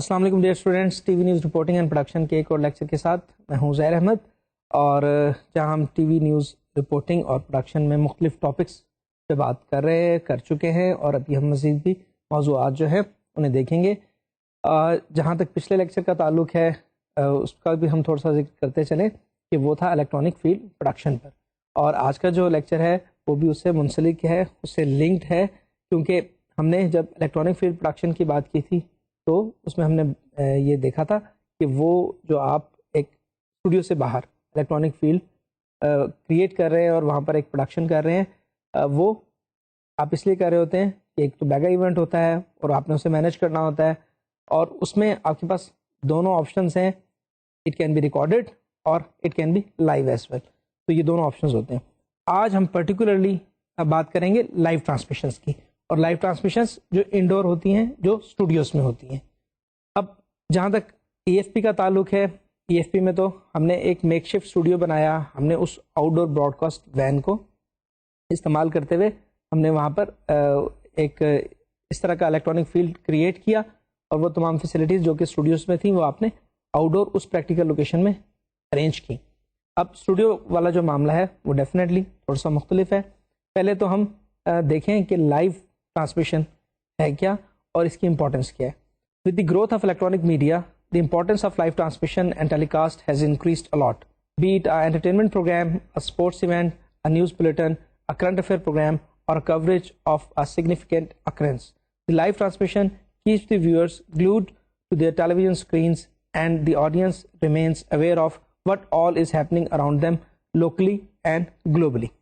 السلام علیکم dear students, T V news reporting and production کے ایک اور لیکچر کے ساتھ میں ہوں زہیر احمد، اور جہاں ہم ٹی وی نیوز رپورٹنگ اور پروڈکشن میں مختلف ٹاپکس پہ بات کر چکے ہیں، اور ابھی ہم مزید بھی موضوعات جو ہے انہیں دیکھیں گے۔ جہاں تک پچھلے لیکچر کا تعلق ہے اس کا بھی ہم تھوڑا سا ذکر کرتے چلیں کہ وہ تھا الیکٹرانک فیلڈ پروڈکشن پر، اور آج کا جو لیکچر ہے وہ بھی اس سے منسلک ہے، اس سے لنکڈ ہے، کیونکہ ہم نے جب الیکٹرانک فیلڈ پروڈکشن کی بات کی تھی تو اس میں ہم نے یہ دیکھا تھا کہ وہ جو آپ ایک اسٹوڈیو سے باہر الیکٹرانک فیلڈ کریٹ کر رہے ہیں اور وہاں پر ایک پروڈکشن کر رہے ہیں، وہ آپ اس لیے کر رہے ہوتے ہیں کہ ایک تو میگا ایونٹ ہوتا ہے اور آپ نے اسے مینیج کرنا ہوتا ہے، اور اس میں آپ کے پاس دونوں آپشنس ہیں، اٹ کین بی ریکارڈڈ اور it can be live as well, تو یہ دونوں آپشنز ہوتے ہیں۔ آج ہم پرٹیکولرلی بات کریں گے لائیو ٹرانسمیشنس کی، اور لائیو ٹرانسمیشنس جو انڈور ہوتی ہیں، جو اسٹوڈیوز میں ہوتی ہیں۔ اب جہاں تک ای ایف پی کا تعلق ہے، ای ایف پی میں تو ہم نے ایک میک شفٹ اسٹوڈیو بنایا، ہم نے اس outdoor broadcast van کو استعمال کرتے ہوئے ہم نے وہاں پر ایک اس طرح کا الیکٹرانک فیلڈ کریٹ کیا، اور وہ تمام فیسلٹیز جو کہ اسٹوڈیوز میں تھیں وہ آپ نے آؤٹ ڈور اس پریکٹیکل لوکیشن میں ارینج کی۔ اب اسٹوڈیو والا جو معاملہ ہے وہ ڈیفینیٹلی تھوڑا سا مختلف ہے۔ پہلے تو ہم دیکھیں کہ لائیو ٹرانسمیشن ہے کیا اور اس کی امپورٹنس کیا ہے۔ With the growth of electronic media, the importance of live transmission and telecast has increased a lot. Be it an entertainment program, a sports event, a news bulletin, a current affair program, or a coverage of a significant occurrence. The live transmission keeps the viewers glued to their television screens, and the audience remains aware of what all is happening around them locally and globally.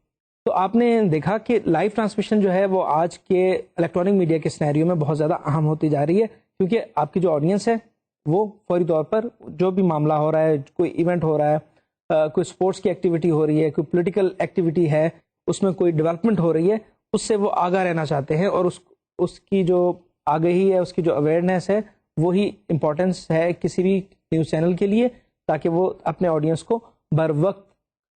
تو آپ نے دیکھا کہ live transmission جو ہے وہ آج کے الیکٹرانک میڈیا کے سینیریو میں بہت زیادہ اہم ہوتی جا رہی ہے، کیونکہ آپ کی جو آڈینس ہے وہ فوری طور پر جو بھی معاملہ ہو رہا ہے، کوئی ایونٹ ہو رہا ہے، کوئی اسپورٹس کی ایکٹیویٹی ہو رہی ہے، کوئی پولیٹیکل ایکٹیویٹی ہے، اس میں کوئی ڈیولپمنٹ ہو رہی ہے، اس سے وہ آگاہ رہنا چاہتے ہیں، اور اس کی جو آگہی ہے، اس کی جو اویئرنیس ہے، وہی امپورٹنس ہے کسی بھی نیوز چینل کے لیے، تاکہ وہ اپنے آڈینس کو بر وقت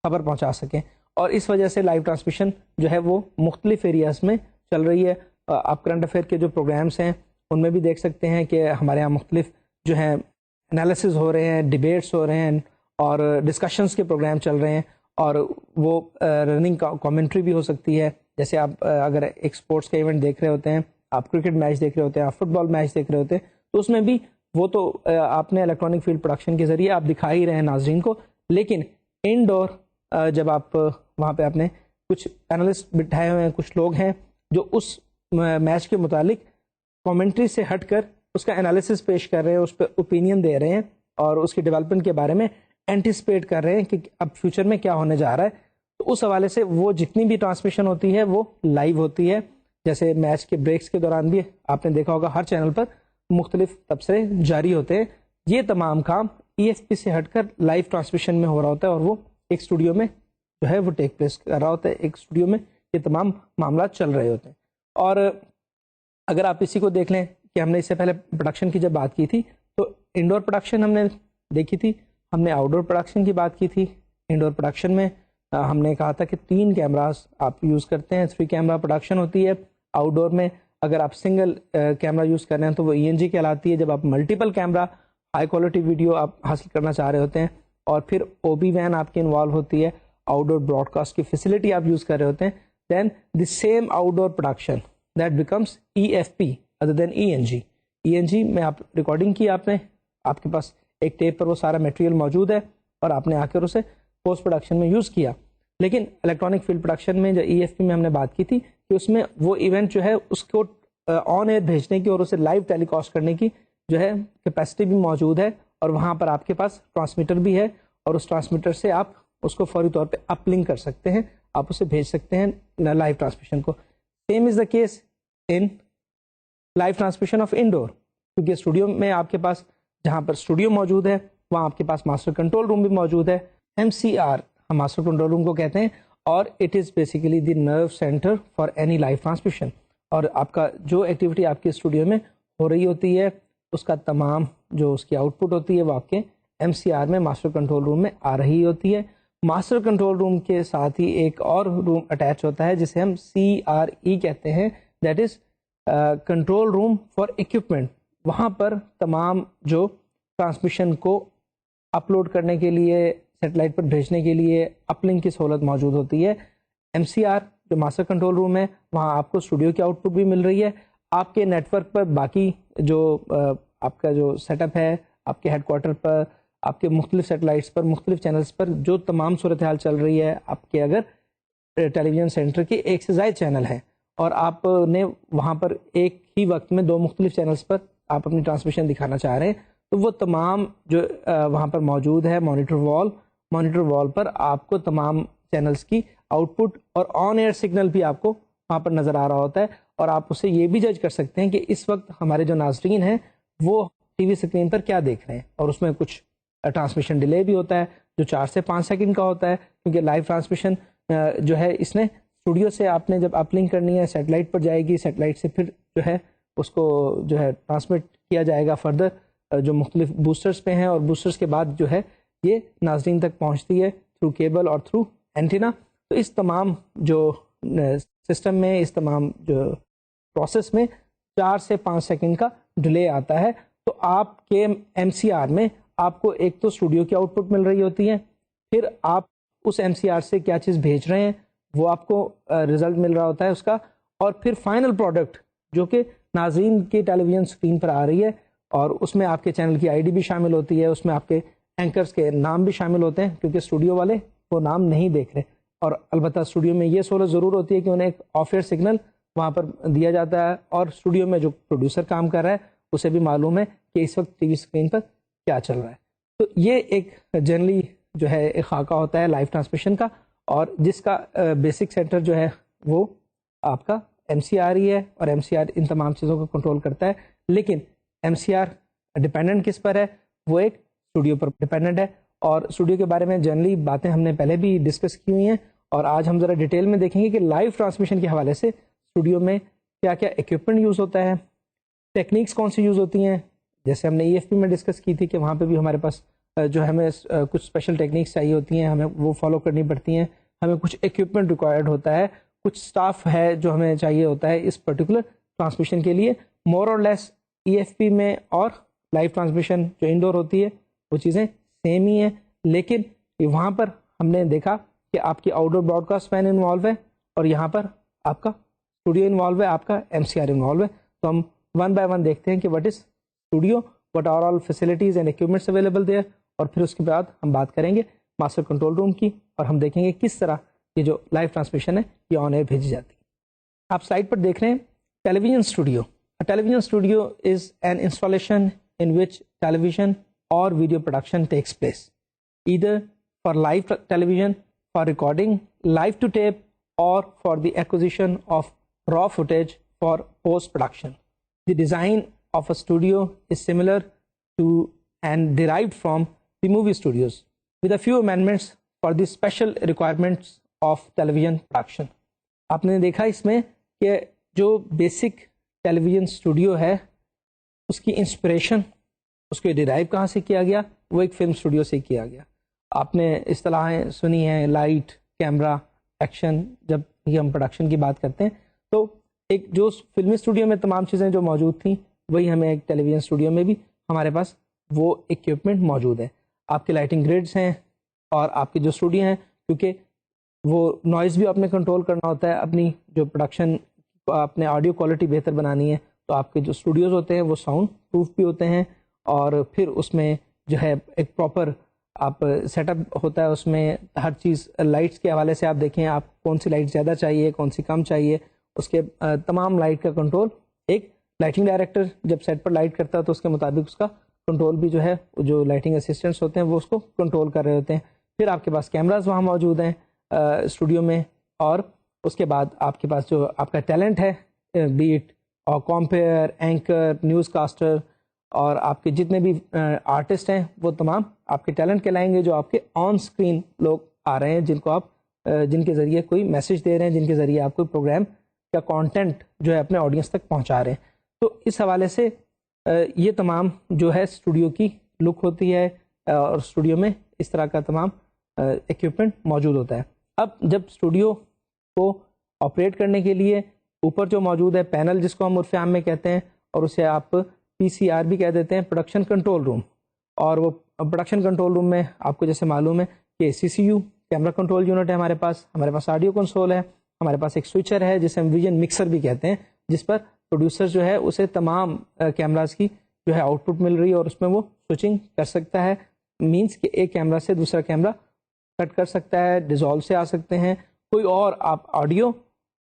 خبر پہنچا سکیں۔ اور اس وجہ سے لائیو ٹرانسمیشن جو ہے وہ مختلف ایریاز میں چل رہی ہے۔ آپ کرنٹ افیئر کے جو پروگرامس ہیں ان میں بھی دیکھ سکتے ہیں کہ ہمارے یہاں مختلف جو ہیں انالیسز ہو رہے ہیں، ڈیبیٹس ہو رہے ہیں، اور ڈسکشنز کے پروگرام چل رہے ہیں، اور وہ رننگ کامنٹری بھی ہو سکتی ہے۔ جیسے آپ اگر ایک اسپورٹس کا ایونٹ دیکھ رہے ہوتے ہیں، آپ کرکٹ میچ دیکھ رہے ہوتے ہیں، آپ فٹ بال میچ دیکھ رہے ہوتے ہیں، تو اس میں بھی وہ تو آپ نے الیکٹرانک فیلڈ پروڈکشن کے ذریعے آپ دکھا ہی رہے ہیں ناظرین کو، لیکن انڈور جب آپ وہاں پہ آپ نے کچھ اینالسٹ بٹھائے ہوئے ہیں، کچھ لوگ ہیں جو اس میچ کے متعلق کامنٹری سے ہٹ کر اس کا انالیسس پیش کر رہے ہیں، اس پہ اوپینین دے رہے ہیں، اور اس کی ڈیولپمنٹ کے بارے میں اینٹیسپیٹ کر رہے ہیں کہ اب فیوچر میں کیا ہونے جا رہا ہے۔ تو اس حوالے سے وہ جتنی بھی ٹرانسمیشن ہوتی ہے وہ لائیو ہوتی ہے۔ جیسے میچ کے بریکس کے دوران بھی آپ نے دیکھا ہوگا ہر چینل پر مختلف تبصرے جاری ہوتے ہیں۔ یہ تمام کام ای ایف پی سے ہٹ کر لائیو ٹرانسمیشن میں ہو رہا ہوتا ہے، اور وہ ایک اسٹوڈیو میں جو ہے وہ ٹیک پلیس کر رہا ہوتا ہے، ایک اسٹوڈیو میں یہ تمام معاملات چل رہے ہوتے ہیں۔ اور اگر آپ اسی کو دیکھ لیں کہ ہم نے اس سے پہلے پروڈکشن کی جب بات کی تھی تو انڈور پروڈکشن ہم نے دیکھی تھی، ہم نے آؤٹ ڈور پروڈکشن کی بات کی تھی۔ انڈور پروڈکشن میں ہم نے کہا تھا کہ 3 کیمراز آپ یوز کرتے ہیں، 3 کیمرہ پروڈکشن ہوتی ہے۔ آؤٹ ڈور میں اگر آپ سنگل کیمرہ یوز کر رہے ہیں تو وہ ای این جی کہلاتی ہے۔ جب آپ multiple camera high quality video آپ حاصل کرنا چاہ رہے ہوتے ہیں، اور پھر او بی وین آپ کی انوالو ہوتی ہے، آؤٹ ڈور براڈ کاسٹ کی فیسلٹی آپ یوز کر رہے ہوتے ہیں، then the same outdoor production that becomes E F P other then E N G. E N G میں آپ ریکارڈنگ کی، آپ نے آپ کے پاس ایک ٹیپ پر وہ سارا میٹیریل موجود ہے، اور آپ نے آ کر اسے پوسٹ پروڈکشن میں یوز کیا۔ لیکن الیکٹرانک فیلڈ پروڈکشن میں جو ای ایف پی میں ہم نے بات کی تھی کہ اس میں وہ ایونٹ جو ہے اس کو آن ایئر بھیجنے کی اور اسے لائیو ٹیلی کاسٹ کرنے کی جو ہے کیپیسٹی بھی موجود ہے، اور وہاں پر آپ کے پاس ٹرانسمیٹر بھی ہے، اور اس ٹرانسمیٹر سے آپ اس کو فوری طور پہ اپ لنک کر سکتے ہیں، آپ اسے بھیج سکتے ہیں لائیو ٹرانسمیشن کو۔ Same is the case in live transmission of indoor, کیونکہ اسٹوڈیو میں آپ کے پاس جہاں پر اسٹوڈیو موجود ہے وہاں آپ کے پاس ماسٹر کنٹرول روم بھی موجود ہے، ایم سی آر ہم ماسٹر کنٹرول روم کو کہتے ہیں، اور it is basically the nerve centre for any live transmission. اور آپ کا جو ایکٹیویٹی آپ کے اسٹوڈیو میں ہو رہی ہوتی ہے اس کا تمام جو اس کی آؤٹ پٹ ہوتی ہے وہ آپ کے ایم سی آر میں ماسٹر کنٹرول روم میں آ رہی ہوتی ہے۔ ماسٹر کنٹرول روم کے ساتھ ہی ایک اور روم اٹیچ ہوتا ہے جسے ہم سی آر ای کہتے ہیں، that is control room for equipment, وہاں پر تمام جو ٹرانسمیشن کو اپلوڈ کرنے کے لیے، سیٹلائٹ پر بھیجنے کے لیے اپ لنک کی سہولت موجود ہوتی ہے. MCR جو ماسٹر کنٹرول روم ہے، وہاں آپ کو اسٹوڈیو کی آؤٹ پٹ بھی مل رہی ہے. آپ کے نیٹ ورک پر باقی جو آپ کا جو سیٹ اپ ہے، آپ کے ہیڈ کوارٹر پر، آپ کے مختلف سیٹلائٹس پر، مختلف چینلز پر جو تمام صورتحال چل رہی ہے، آپ کے اگر ٹیلی ویژن سینٹر کے ایک سے زائد چینل ہیں اور آپ نے وہاں پر ایک ہی وقت میں 2 مختلف چینلز پر آپ اپنی ٹرانسمیشن دکھانا چاہ رہے ہیں، تو وہ تمام جو وہاں پر موجود ہے مانیٹر وال پر آپ کو تمام چینلز کی آؤٹ پٹ اور آن ایئر سگنل بھی آپ کو وہاں پر نظر آ رہا ہوتا ہے. اور آپ اسے یہ بھی جج کر سکتے ہیں کہ اس وقت ہمارے جو ناظرین ہیں وہ ٹی وی اسکرین پر کیا دیکھ رہے ہیں. اور اس میں کچھ ٹرانسمیشن ڈیلے بھی ہوتا ہے جو 4 سے 5 سیکنڈ کا ہوتا ہے، کیونکہ لائیو ٹرانسمیشن جو ہے اس نے اسٹوڈیو سے آپ نے جب اپ لنک کرنی ہے، سیٹلائٹ پر جائے گی، سیٹلائٹ سے پھر جو ہے اس کو جو ہے ٹرانسمٹ کیا جائے گا فردر جو مختلف بوسٹرز پہ ہیں، اور بوسٹرز کے بعد جو ہے یہ ناظرین تک پہنچتی ہے تھرو کیبل اور تھرو اینٹینا. تو اس تمام جو سسٹم میں، اس تمام جو پروسیس میں 4 سے 5 سیکنڈ کا ڈیلے آتا ہے. تو آپ کے MCR میں آپ کو ایک تو اسٹوڈیو کی آؤٹ پٹ مل رہی ہوتی ہے، پھر آپ اس MCR سے کیا چیز بھیج رہے ہیں وہ آپ کو رزلٹ مل رہا ہوتا ہے اس کا، اور پھر فائنل پروڈکٹ جو کہ ناظرین کی ٹیلی ویژن اسکرین پر آ رہی ہے، اور اس میں آپ کے چینل کی ID بھی شامل ہوتی ہے، اس میں آپ کے اینکرز کے نام بھی شامل ہوتے ہیں، کیونکہ اسٹوڈیو والے وہ نام نہیں دیکھ رہے. اور البتہ اسٹوڈیو میں یہ سہولت ضرور ہوتی ہے کہ انہیں ایک آف ایئر سگنل وہاں پر دیا جاتا ہے، اور اسٹوڈیو میں جو پروڈیوسر کام کر رہا ہے اسے بھی معلوم ہے کہ اس وقت ٹی وی اسکرین پر کیا چل رہا ہے. تو یہ ایک جنرلی جو ہے ایک خاکہ ہوتا ہے لائیو ٹرانسمیشن کا، اور جس کا بیسک سینٹر جو ہے وہ آپ کا MCR ہی ہے، اور MCR ان تمام چیزوں کو کنٹرول کرتا ہے. لیکن MCR ڈپینڈنٹ کس پر ہے؟ وہ ایک اسٹوڈیو پر ڈپینڈنٹ ہے. اور اسٹوڈیو کے بارے میں جنرلی باتیں ہم نے پہلے بھی ڈسکس کی ہوئی ہیں، اور آج ہم ذرا ڈیٹیل میں دیکھیں گے کہ لائیو ٹرانسمیشن کے حوالے سے اسٹوڈیو میں کیا کیا اکوپمنٹ یوز ہوتا ہے، ٹیکنیکس کون سی یوز ہوتی ہیں. جیسے ہم نے EFP میں ڈسکس کی تھی کہ وہاں پہ بھی ہمارے پاس جو ہمیں کچھ اسپیشل ٹیکنیکس چاہیے ہوتی ہیں، ہمیں وہ فالو کرنی پڑتی ہیں، ہمیں کچھ اکوپمنٹ ریکوائرڈ ہوتا ہے، کچھ اسٹاف ہے جو ہمیں چاہیے ہوتا ہے اس پرٹیکولر ٹرانسمیشن کے لیے. مور اور لیس EFP میں اور لائیو ٹرانسمیشن جو انڈور ہوتی ہے وہ چیزیں سیم ہی ہیں. لیکن وہاں پر ہم نے دیکھا کہ آپ کی آؤٹ ڈور براڈ کاسٹ فین انوالو ہے، اور یہاں پر آپ کا اسٹوڈیو انوالو ہے، آپ کا MCR انوالو ہے. تو ہم ون بائی ون دیکھتے ہیں کہ what is studio, what are all facilities and equipments available there, اور پھر اس کے بعد ہم بات کریں گے ماسٹر کنٹرول روم کی، اور ہم دیکھیں گے کس طرح یہ جو لائیو ٹرانسمیشن ہے یہ آن ایئر بھیجی جاتی ہے. آپ سلائڈ پر دیکھ رہے ہیں television studio. Television studio is an installation in which television اور video production takes place either for live television, for recording live to tape, or for the acquisition of raw footage for post production. The design of a studio is similar to and derived from the movie studios, with a few amendments for the special requirements of television production. آپ نے دیکھا اس میں کہ جو basic ٹیلی vision studio ہے اس کی inspiration, اس کو derive کہاں سے کیا گیا؟ وہ ایک فلم اسٹوڈیو سے کیا گیا. آپ نے اصطلاحیں سنی ہیں، لائٹ، کیمرہ، ایکشن. جب یہ ہم پروڈکشن کی بات کرتے ہیں تو ایک جو فلمی اسٹوڈیو میں تمام چیزیں جو موجود تھیں وہی ہمیں ایک ٹیلی ویژن اسٹوڈیو میں بھی ہمارے پاس وہ اکوپمنٹ موجود ہے. آپ کے لائٹنگ گریڈس ہیں، اور آپ کے جو اسٹوڈیو ہیں کیونکہ وہ نوائز بھی آپ نے کنٹرول کرنا ہوتا ہے، اپنی جو پروڈکشن اپنے آڈیو کوالٹی بہتر بنانی ہے، تو آپ کے جو اسٹوڈیوز ہوتے ہیں وہ ساؤنڈ پروف بھی ہوتے ہیں. اور پھر اس میں جو ہے ایک پراپر آپ سیٹ اپ ہوتا ہے، اس میں ہر چیز لائٹس کے حوالے سے آپ دیکھیں آپ کون سی لائٹ زیادہ چاہیے، کون سی کم چاہیے، اس کے تمام لائٹ کا کنٹرول ایک لائٹنگ ڈائریکٹر جب سیٹ پر لائٹ کرتا ہے تو اس کے مطابق اس کا کنٹرول بھی جو ہے جو لائٹنگ اسسٹنٹس ہوتے ہیں وہ اس کو کنٹرول کر رہے ہوتے ہیں. پھر آپ کے پاس کیمراز وہاں موجود ہیں اسٹوڈیو میں، اور اس کے بعد آپ کے پاس جو آپ کا ٹیلنٹ ہے، بیٹ اور کمپیئر، اینکر، نیوز کاسٹر، اور آپ کے جتنے بھی آرٹسٹ ہیں وہ تمام آپ کے ٹیلنٹ کہلائیں گے، جو آپ کے آن اسکرین لوگ آ رہے ہیں، جن کو آپ جن کے ذریعے کوئی میسج دے رہے ہیں، جن کے ذریعے آپ کوئی پروگرام یا کانٹینٹ جو ہے اپنے آڈینس تک پہنچا رہے ہیں. تو اس حوالے سے یہ تمام جو ہے اسٹوڈیو کی لک ہوتی ہے، اور اسٹوڈیو میں اس طرح کا تمام اکوپمنٹ موجود ہوتا ہے. اب جب اسٹوڈیو کو آپریٹ کرنے کے لیے اوپر جو موجود ہے پینل، جس کو ہم عرف عام میں کہتے ہیں، اور اسے آپ PCR بھی کہہ دیتے ہیں، پروڈکشن کنٹرول روم. اور وہ پروڈکشن کنٹرول روم میں آپ کو جیسے معلوم ہے کہ CCU کیمرہ کنٹرول یونٹ ہے ہمارے پاس آڈیو کنسول ہے، ہمارے پاس ایک سوئچر ہے جسے ہم ویژن مکسر بھی کہتے ہیں، جس پر پروڈیوسر جو ہے اسے تمام کیمراز کی جو ہے آؤٹ پٹ مل رہی ہے اور اس میں وہ سوئچنگ کر سکتا ہے. مینس کہ ایک کیمرہ سے دوسرا کیمرہ کٹ کر سکتا ہے، ڈیزالو سے آ سکتے ہیں، کوئی اور آپ آڈیو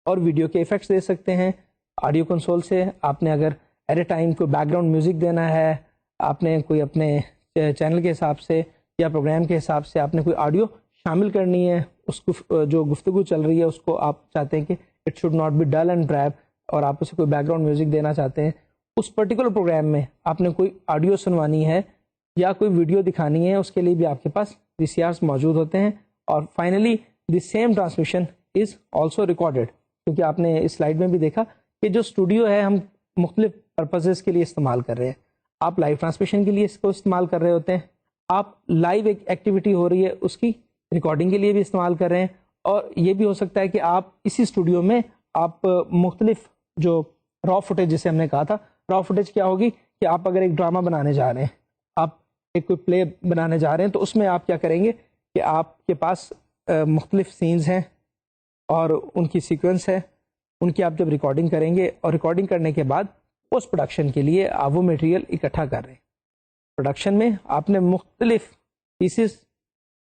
اور ویڈیو کے ایفیکٹس دے سکتے ہیں. آڈیو کنسول سے آپ نے اگر ایٹ اے ٹائم کوئی بیک گراؤنڈ میوزک دینا ہے، آپ نے کوئی اپنے چینل کے حساب سے یا پروگرام کے حساب سے آپ نے کوئی آڈیو شامل کرنی ہے، اس کو جو گفتگو چل رہی ہے اس کو آپ چاہتے ہیں کہ it should not be dull and drive, اور آپ اسے کوئی بیک گراؤنڈ میوزک دینا چاہتے ہیں، اس پرٹیکولر پروگرام میں آپ نے کوئی آڈیو سنوانی ہے یا کوئی ویڈیو دکھانی ہے، اس کے لیے بھی آپ کے پاس VCRs موجود ہوتے ہیں. اور finally the same transmission is also recorded, کیونکہ آپ نے اس سلائڈ میں بھی دیکھا کہ جو اسٹوڈیو ہے ہم مختلف پرپزز کے لیے استعمال کر رہے ہیں. آپ لائیو ٹرانسمیشن کے لیے اس کو استعمال کر رہے ہوتے ہیں، آپ لائیو ایک ایکٹیویٹی ہو رہی ہے اس کی ریکارڈنگ کے لیے بھی استعمال کر رہے ہیں، اور یہ بھی ہو سکتا ہے کہ آپ اسی اسٹوڈیو میں آپ مختلف جو را فوٹیج جسے ہم نے کہا تھا، را فوٹیج کیا ہوگی کہ آپ اگر ایک ڈرامہ بنانے جا رہے ہیں، آپ ایک کوئی پلے بنانے جا رہے ہیں، تو اس میں آپ کیا کریں گے کہ آپ کے پاس مختلف سینز ہیں اور ان کی سیکوینس ہے، ان کی آپ جب ریکارڈنگ کریں گے اور ریکارڈنگ کرنے کے بعد پوسٹ پروڈکشن کے لیے آپ وہ میٹیریل اکٹھا کر رہے ہیں. پروڈکشن میں آپ نے مختلف پیسز،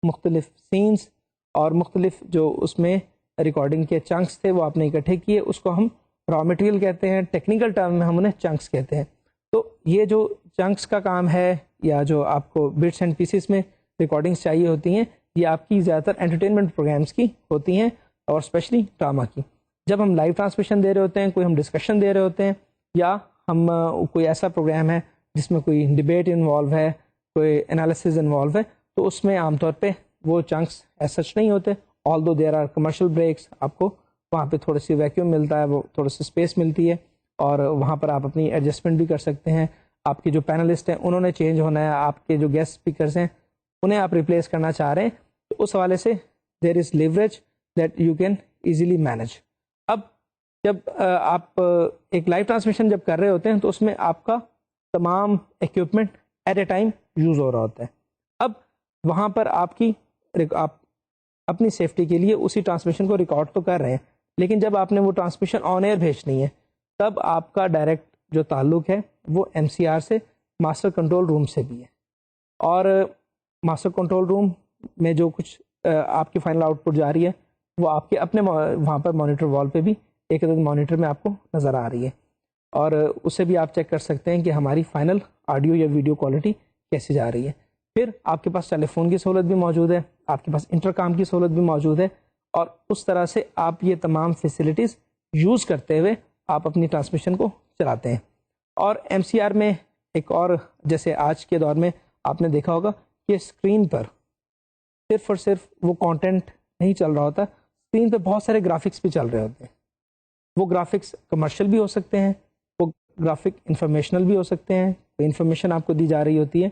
مختلف سینز اور مختلف جو اس میں ریکارڈنگ کے چنکس تھے وہ آپ نے اکٹھے کیے، اس کو ہم را مٹیریل کہتے ہیں، ٹیکنیکل ٹرم میں ہم انہیں چنکس کہتے ہیں. تو یہ جو چنکس کا کام ہے یا جو آپ کو بٹس اینڈ پیسز میں ریکارڈنگس چاہیے ہوتی ہیں، یہ آپ کی زیادہ تر انٹرٹینمنٹ پروگرامس کی ہوتی ہیں اور اسپیشلی ڈرامہ کی. جب ہم لائیو ٹرانسمیشن دے رہے ہوتے ہیں، کوئی ہم ڈسکشن دے رہے ہوتے ہیں، یا ہم کوئی ایسا پروگرام ہے جس میں کوئی ڈبیٹ انوالو ہے، کوئی انالیسز انوالو ہے، تو اس میں عام طور پہ وہ چنکس ایز سچ نہیں ہوتے. Although there are commercial breaks, آپ کو وہاں پہ تھوڑی سی ویکیوم ملتا ہے، وہ تھوڑی سی اسپیس ملتی ہے، اور وہاں پر آپ اپنی ایڈجسٹمنٹ بھی کر سکتے ہیں. آپ کے جو پینلسٹ ہیں انہوں نے چینج ہونا ہے، آپ کے جو گیسٹ اسپیکرز ہیں انہیں آپ ریپلیس کرنا چاہ رہے ہیں، تو اس حوالے سے there is leverage that you can easily manage. اب جب آپ ایک لائیو ٹرانسمیشن جب کر رہے ہوتے ہیں تو اس میں آپ کا تمام equipment at a time use ہو رہا ہوتا ہے. اب وہاں پر آپ اپنی سیفٹی کے لیے اسی ٹرانسمیشن کو ریکارڈ تو کر رہے ہیں، لیکن جب آپ نے وہ ٹرانسمیشن آن ایئر بھیجنی ہے تب آپ کا ڈائریکٹ جو تعلق ہے وہ MCR سے، ماسٹر کنٹرول روم سے بھی ہے. اور ماسٹر کنٹرول روم میں جو کچھ آپ کی فائنل آؤٹ پٹ جا رہی ہے وہ آپ کے اپنے وہاں پر مانیٹر وال پہ بھی ایک عدد مانیٹر میں آپ کو نظر آ رہی ہے، اور اسے بھی آپ چیک کر سکتے ہیں کہ ہماری فائنل آڈیو یا ویڈیو کوالٹی کیسے جا رہی ہے. پھر آپ کے پاس ٹیلی فون کی سہولت بھی موجود ہے، آپ کے پاس انٹرکام کی سہولت بھی موجود ہے، اور اس طرح سے آپ یہ تمام فیسلٹیز یوز کرتے ہوئے آپ اپنی ٹرانسمیشن کو چلاتے ہیں. اور MCR میں ایک اور، جیسے آج کے دور میں آپ نے دیکھا ہوگا کہ اسکرین پر صرف اور صرف وہ کانٹینٹ نہیں چل رہا ہوتا، اسکرین پہ بہت سارے گرافکس بھی چل رہے ہوتے ہیں. وہ گرافکس کمرشل بھی ہو سکتے ہیں، وہ گرافک انفارمیشنل بھی ہو سکتے ہیں، کوئی انفارمیشن آپ کو دی جا رہی ہوتی ہے.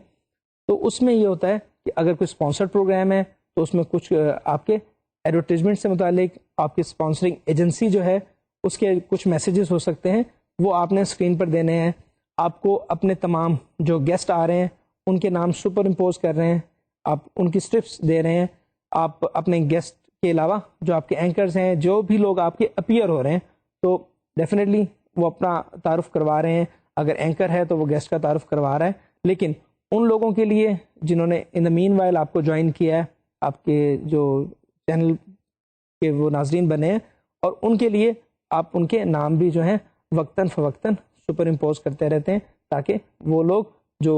تو اس میں یہ ہوتا ہے کہ اگر کوئی اسپانسرڈ پروگرام ہے تو اس میں کچھ آپ کے ایڈورٹیزمنٹ سے متعلق آپ کی اسپانسرنگ ایجنسی جو ہے اس کے کچھ میسیجز ہو سکتے ہیں، وہ آپ نے اسکرین پر دینے ہیں. آپ کو اپنے تمام جو گیسٹ آ رہے ہیں ان کے نام سپر امپوز کر رہے ہیں، آپ ان کی اسٹرپس دے رہے ہیں. آپ اپنے گیسٹ کے علاوہ جو آپ کے اینکرز ہیں، جو بھی لوگ آپ کے اپیئر ہو رہے ہیں، تو ڈیفینیٹلی وہ اپنا تعارف کروا رہے ہیں. اگر اینکر ہے تو وہ گیسٹ کا تعارف کروا رہا ہے، لیکن ان لوگوں کے لیے جنہوں نے ان دا مین وائل آپ کو جوائن کیا ہے، آپ کے جو چینل کے وہ ناظرین بنے ہیں، اور ان کے لیے آپ ان کے نام بھی جو ہیں وقتاً فوقتاً سپر امپوز کرتے رہتے ہیں، تاکہ وہ لوگ جو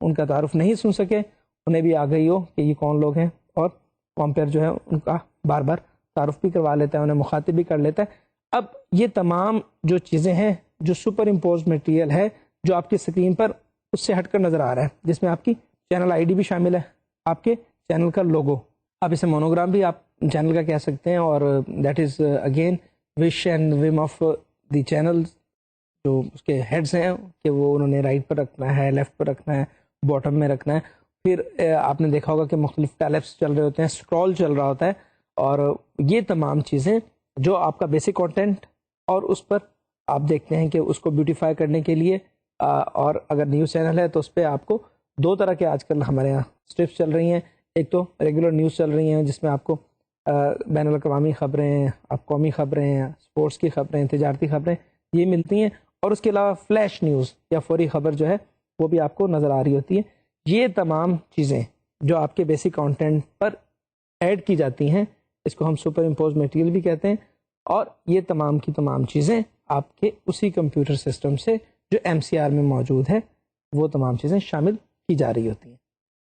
ان کا تعارف نہیں سن سکے انہیں بھی آگہی ہو کہ یہ کون لوگ ہیں، اور کمپیئر جو ہے ان کا بار بار تعارف بھی کروا لیتا ہے، انہیں مخاطب بھی کر لیتا ہے. اب یہ تمام جو چیزیں ہیں، جو سپر امپوز مٹیریل ہے جو آپ کی اسکرین پر اس سے ہٹ کر نظر آ رہا ہے، جس میں آپ کی چینل ID بھی شامل ہے، آپ کے چینل کا لوگو، آپ اسے مونوگرام بھی آپ چینل کا کہہ سکتے ہیں، اور that is again wish and وم آف دی چینل. جو اس کے ہیڈز ہیں کہ وہ انہوں نے رائٹ پر رکھنا ہے، لیفٹ پر رکھنا ہے، باٹم میں رکھنا ہے. پھر آپ نے دیکھا ہوگا کہ مختلف ٹیلپس چل رہے ہوتے ہیں، اسکرول چل رہا ہوتا ہے، اور یہ تمام چیزیں جو آپ کا بیسک کانٹینٹ، اور اس پر آپ دیکھتے ہیں کہ اس کو بیوٹیفائی کرنے کے لیے اور اگر نیوز چینل ہے تو اس پہ آپ کو دو طرح کے آج کل ہمارے یہاں اسٹرپس چل رہی ہیں. ایک تو ریگولر نیوز چل رہی ہیں جس میں آپ کو بین الاقوامی خبریں، آپ قومی خبریں، اسپورٹس کی خبریں، تجارتی خبریں یہ ملتی ہیں، اور اس کے علاوہ فلیش نیوز یا فوری خبر جو ہے وہ بھی آپ کو نظر آ رہی ہوتی ہے. یہ تمام چیزیں جو آپ کے بیسک کانٹینٹ پر ایڈ کی جاتی ہیں اس کو ہم سپر امپوز مٹیریل بھی کہتے ہیں، اور یہ تمام کی تمام چیزیں آپ کے اسی کمپیوٹر سسٹم سے جو MCR میں موجود ہے وہ تمام چیزیں شامل کی جا رہی ہوتی ہیں.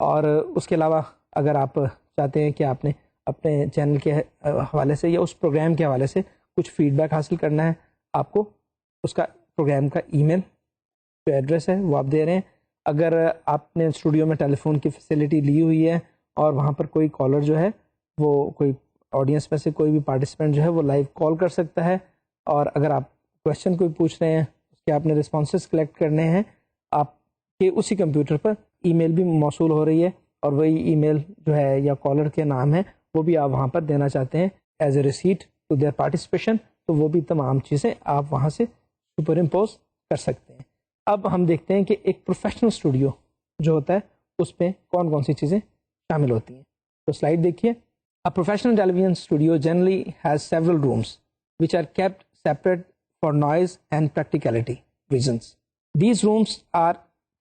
اور اس کے علاوہ اگر آپ چاہتے ہیں کہ آپ نے اپنے چینل کے حوالے سے یا اس پروگرام کے حوالے سے کچھ فیڈ بیک حاصل کرنا ہے، آپ کو اس کا پروگرام کا ای میل جو ایڈریس ہے وہ آپ دے رہے ہیں. اگر آپ نے اسٹوڈیو میں ٹیلی فون کی فیسلٹی لی ہوئی ہے اور وہاں پر کوئی کالر جو ہے وہ کوئی آڈینس میں سے کوئی بھی پارٹیسپینٹ جو ہے وہ لائیو کال کر سکتا ہے، اور اگر آپ کویشچن کوئی پوچھ رہے ہیں اس کے آپ نے رسپانسز کلیکٹ کرنے ہیں، آپ کے اسی کمپیوٹر پر ای میل بھی موصول ہو رہی ہے، اور وہی ای میل جو ہے یا کالر کے نام ہے وہ بھی آپ وہاں پر دینا چاہتے ہیں as a receipt to their participation, تو وہ بھی تمام چیزیں آپ وہاں سے سپر امپوز کر سکتے ہیں. اب ہم دیکھتے ہیں کہ ایک پروفیشنل اسٹوڈیو جو ہوتا ہے اس میں کون کون سی چیزیں شامل ہوتی ہیں. تو سلائڈ دیکھیے. A professional television studio generally has several rooms which are kept separate for noise and practicality reasons. These rooms are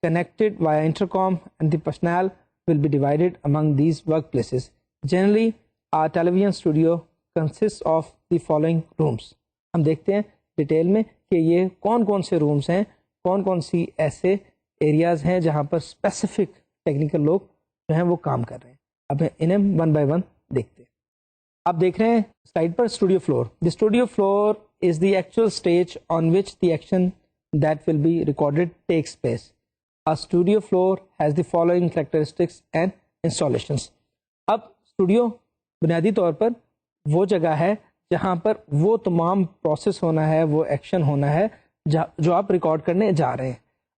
connected via intercom and the personnel will be divided among these workplaces. Generally, a television studio consists of the following rooms. ہم دیکھتے ہیں detail میں کہ یہ کون کون سے rooms ہیں، کون کون سی ایسے ایریاز ہیں جہاں پر اسپیسیفک ٹیکنیکل لوگ جو ہیں وہ کام کر رہے ہیں. اب انہیں ون بائی ون دیکھتے ہیں. آپ دیکھ رہے ہیں سلائڈ پر studio floor. The studio floor is the actual stage on which the action that will be recorded takes place. A studio floor has the following characteristics and installations. اب studio بنیادی طور پر وہ جگہ ہے جہاں پر وہ تمام پروسیس ہونا ہے، وہ ایکشن ہونا ہے جو آپ ریکارڈ کرنے جا رہے ہیں.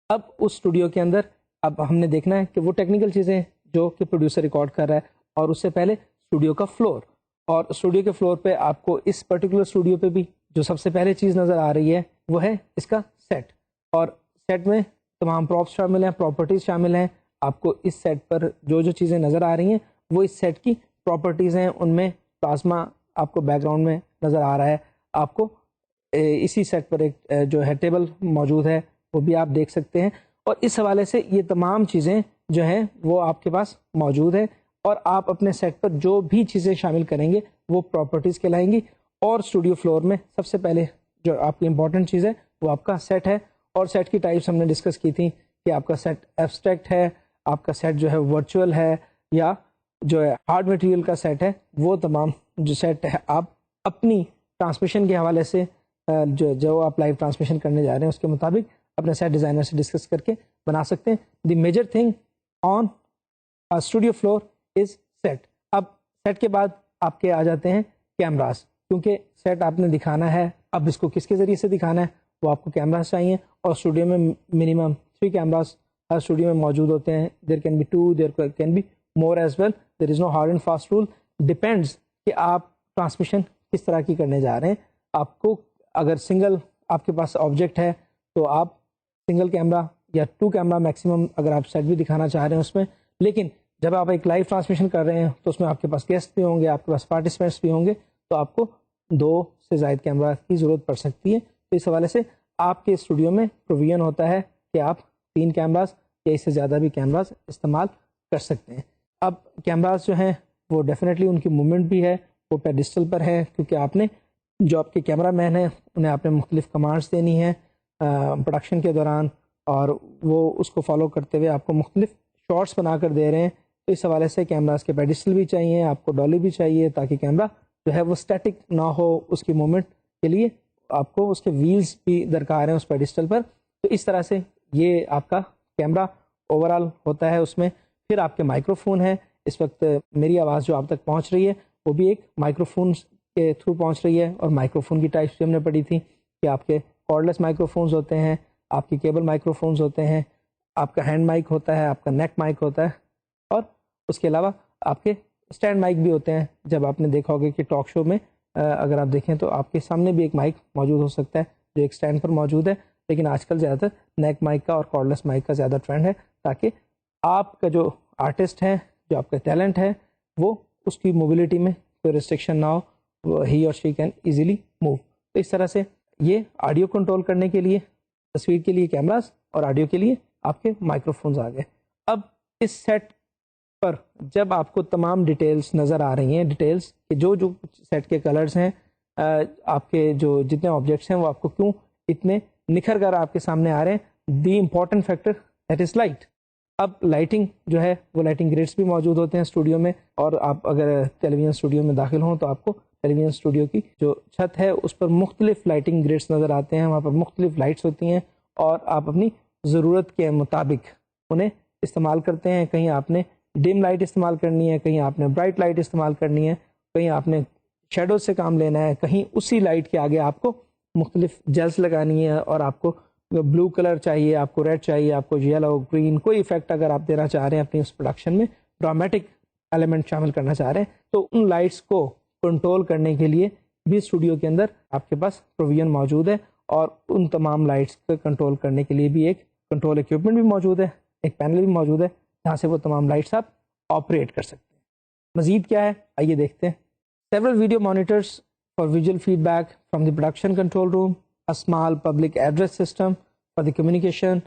اب اس اسٹوڈیو کے اندر اب ہم نے دیکھنا ہے کہ وہ ٹیکنیکل چیزیں جو کہ پروڈیوسر ریکارڈ کر رہا ہے، اور اس سے پہلے اسٹوڈیو کا فلور، اور اسٹوڈیو کے فلور پہ آپ کو اس پرٹیکولر اسٹوڈیو پہ بھی جو سب سے پہلے چیز نظر آ رہی ہے وہ ہے اس کا سیٹ. اور سیٹ میں تمام پراپس شامل ہیں، پراپرٹیز شامل ہیں. آپ کو اس سیٹ پر جو چیزیں نظر آ رہی ہیں وہ اس سیٹ کی پراپرٹیز ہیں. ان میں پلازما آپ کو بیک گراؤنڈ میں نظر آ رہا ہے. آپ کو اسی سیٹ پر ایک جو ہے ٹیبل موجود ہے وہ بھی آپ دیکھ سکتے ہیں. اور اس حوالے سے یہ تمام چیزیں جو ہیں وہ آپ کے پاس موجود ہیں، اور آپ اپنے سیٹ پر جو بھی چیزیں شامل کریں گے وہ پراپرٹیز کہلائیں گی. اور اسٹوڈیو فلور میں سب سے پہلے جو آپ کی امپورٹنٹ چیز ہے وہ آپ کا سیٹ ہے. اور سیٹ کی ٹائپس ہم نے ڈسکس کی تھیں کہ آپ کا سیٹ ایبسٹریکٹ ہے، آپ کا سیٹ جو ہے ورچوئل ہے، یا جو ہے ہارڈ مٹیریل کا سیٹ ہے. وہ تمام جو سیٹ ہے آپ اپنی ٹرانسمیشن کے حوالے سے جو آپ لائیو ٹرانسمیشن کرنے جا رہے ہیں اس کے مطابق اپنے سیٹ ڈیزائنر سے ڈسکس کر کے بنا سکتے ہیں. The major thing on studio floor is set. اب سیٹ کے بعد آپ کے آ جاتے ہیں کیمراز، کیونکہ سیٹ آپ نے دکھانا ہے. اب اس کو کس کے ذریعے سے دکھانا ہے؟ وہ آپ کو کیمراز چاہیے، اور اسٹوڈیو میں منیمم 3 کیمراز ہر اسٹوڈیو میں موجود ہوتے ہیں. There can be 2، there can be more as well. There is no hard and fast rule, depends کہ آپ ٹرانسمیشن کس طرح کی کرنے جا رہے ہیں. آپ کو اگر سنگل آپ کے پاس آبجیکٹ ہے تو آپ سنگل کیمرہ یا 2 کیمرہ میکسیمم اگر آپ سیٹ بھی دکھانا چاہ رہے ہیں اس میں. لیکن جب آپ ایک لائیو ٹرانسمیشن کر رہے ہیں تو اس میں آپ کے پاس گیسٹ بھی ہوں گے، آپ کے پاس پارٹیسپینٹس بھی ہوں گے، تو آپ کو 2 سے زائد کیمرہ کی ضرورت پڑ سکتی ہے. تو اس حوالے سے آپ کے اسٹوڈیو میں پروویژن ہوتا ہے کہ آپ 3 کیمراز یا اس سے زیادہ بھی کیمراز استعمال کر سکتے ہیں. اب کیمراز جو ہیں وہ ڈیفینیٹلی ان کی موومنٹ بھی ہے وہ پیڈسٹل پر ہے، کیونکہ آپ نے جو آپ کے کیمرہ مین ہیں انہیں آپ نے مختلف کمانڈس دینی ہیں پروڈکشن کے دوران، اور وہ اس کو فالو کرتے ہوئے آپ کو مختلف شارٹس بنا کر دے رہے ہیں. تو اس حوالے سے کیمراز کے پیڈسٹل بھی چاہیے، آپ کو ڈالی بھی چاہیے تاکہ کیمرہ جو ہے وہ اسٹیٹک نہ ہو. اس کی موومنٹ کے لیے آپ کو اس کے ویلز بھی درکار ہیں اس پیڈسٹل پر. تو اس طرح سے یہ آپ کا کیمرہ اوور آل ہوتا ہے. اس میں پھر آپ کے مائکرو فون ہیں. اس وقت میری آواز جو آپ تک پہنچ رہی ہے وہ بھی ایک مائکرو فون کے تھرو پہنچ رہی ہے. اور مائکرو فون کی ٹائپس بھی ہم نے پڑھی تھی کہ آپ کے کارڈلیس مائکرو فونز ہوتے ہیں، آپ کی کیبل مائکرو فونز ہوتے ہیں، آپ کا ہینڈ مائک ہوتا ہے، آپ کا نیک مائک ہوتا ہے، اور اس کے علاوہ آپ کے اسٹینڈ مائک بھی ہوتے ہیں. جب آپ نے دیکھا ہوگا کہ ٹاک شو میں اگر آپ دیکھیں تو آپ کے سامنے بھی ایک مائک موجود ہو سکتا ہے جو ایک اسٹینڈ پر موجود ہے. لیکن آج کل زیادہ تر نیک مائک کا اور کارڈلیس مائک کا زیادہ ٹرینڈ ہے، تاکہ آپ کا جو آرٹسٹ ہے، جو آپ کا ٹیلنٹ ہے، وہ اس کی موبلٹی میں کوئی ریسٹرکشن نہ ہو، ہی اور شی کین ایزیلی موو. تو اس طرح سے یہ آڈیو کنٹرول کرنے کے لیے، تصویر کے لیے کیمراز اور آڈیو کے لیے آپ کے مائکرو فونز آ گئے. اب اس سیٹ پر جب آپ کو تمام ڈیٹیلز نظر آ رہی ہیں، ڈیٹیلز کہ جو سیٹ کے کلرز ہیں، آپ کے جو جتنے آبجیکٹس ہیں وہ آپ کو کیوں اتنے نکھر کر آپ کے سامنے آ رہے ہیں. The important factor that is light. اب لائٹنگ جو ہے وہ لائٹنگ گریڈس بھی موجود ہوتے ہیں اسٹوڈیو میں، اور آپ اگر ٹیلی ویژن اسٹوڈیو میں داخل ہوں تو آپ کو ٹیلی ویژن اسٹوڈیو کی جو چھت ہے اس پر مختلف لائٹنگ گریڈس نظر آتے ہیں. وہاں پر مختلف لائٹس ہوتی ہیں اور آپ اپنی ضرورت کے مطابق انہیں استعمال کرتے ہیں. کہیں آپ نے ڈم لائٹ استعمال کرنی ہے، کہیں آپ نے برائٹ لائٹ استعمال کرنی ہے، کہیں آپ نے شیڈو سے کام لینا ہے، کہیں اسی لائٹ کے آگے آپ کو مختلف جیلس لگانی ہے، اور آپ کو بلو کلر چاہیے، آپ کو ریڈ چاہیے، آپ کو یلو، گرین، کوئی افیکٹ اگر آپ دینا چاہ رہے ہیں اپنی اس پروڈکشن میں، ڈرامیٹک ایلیمنٹ شامل کرنا چاہ رہے ہیں، تو ان لائٹس کو کنٹرول کرنے کے لیے بھی اسٹوڈیو کے اندر آپ کے پاس پروویژن موجود ہے. اور ان تمام لائٹس کو کنٹرول کرنے کے لیے بھی ایک کنٹرول اکوپمنٹ بھی موجود ہے، ایک پینل بھی موجود ہے جہاں سے وہ تمام لائٹس آپ آپریٹ کر سکتے ہیں. مزید کیا ہے آئیے دیکھتے ہیں. Several video monitors for visual feedback from the production control room, a small public address system for the communication,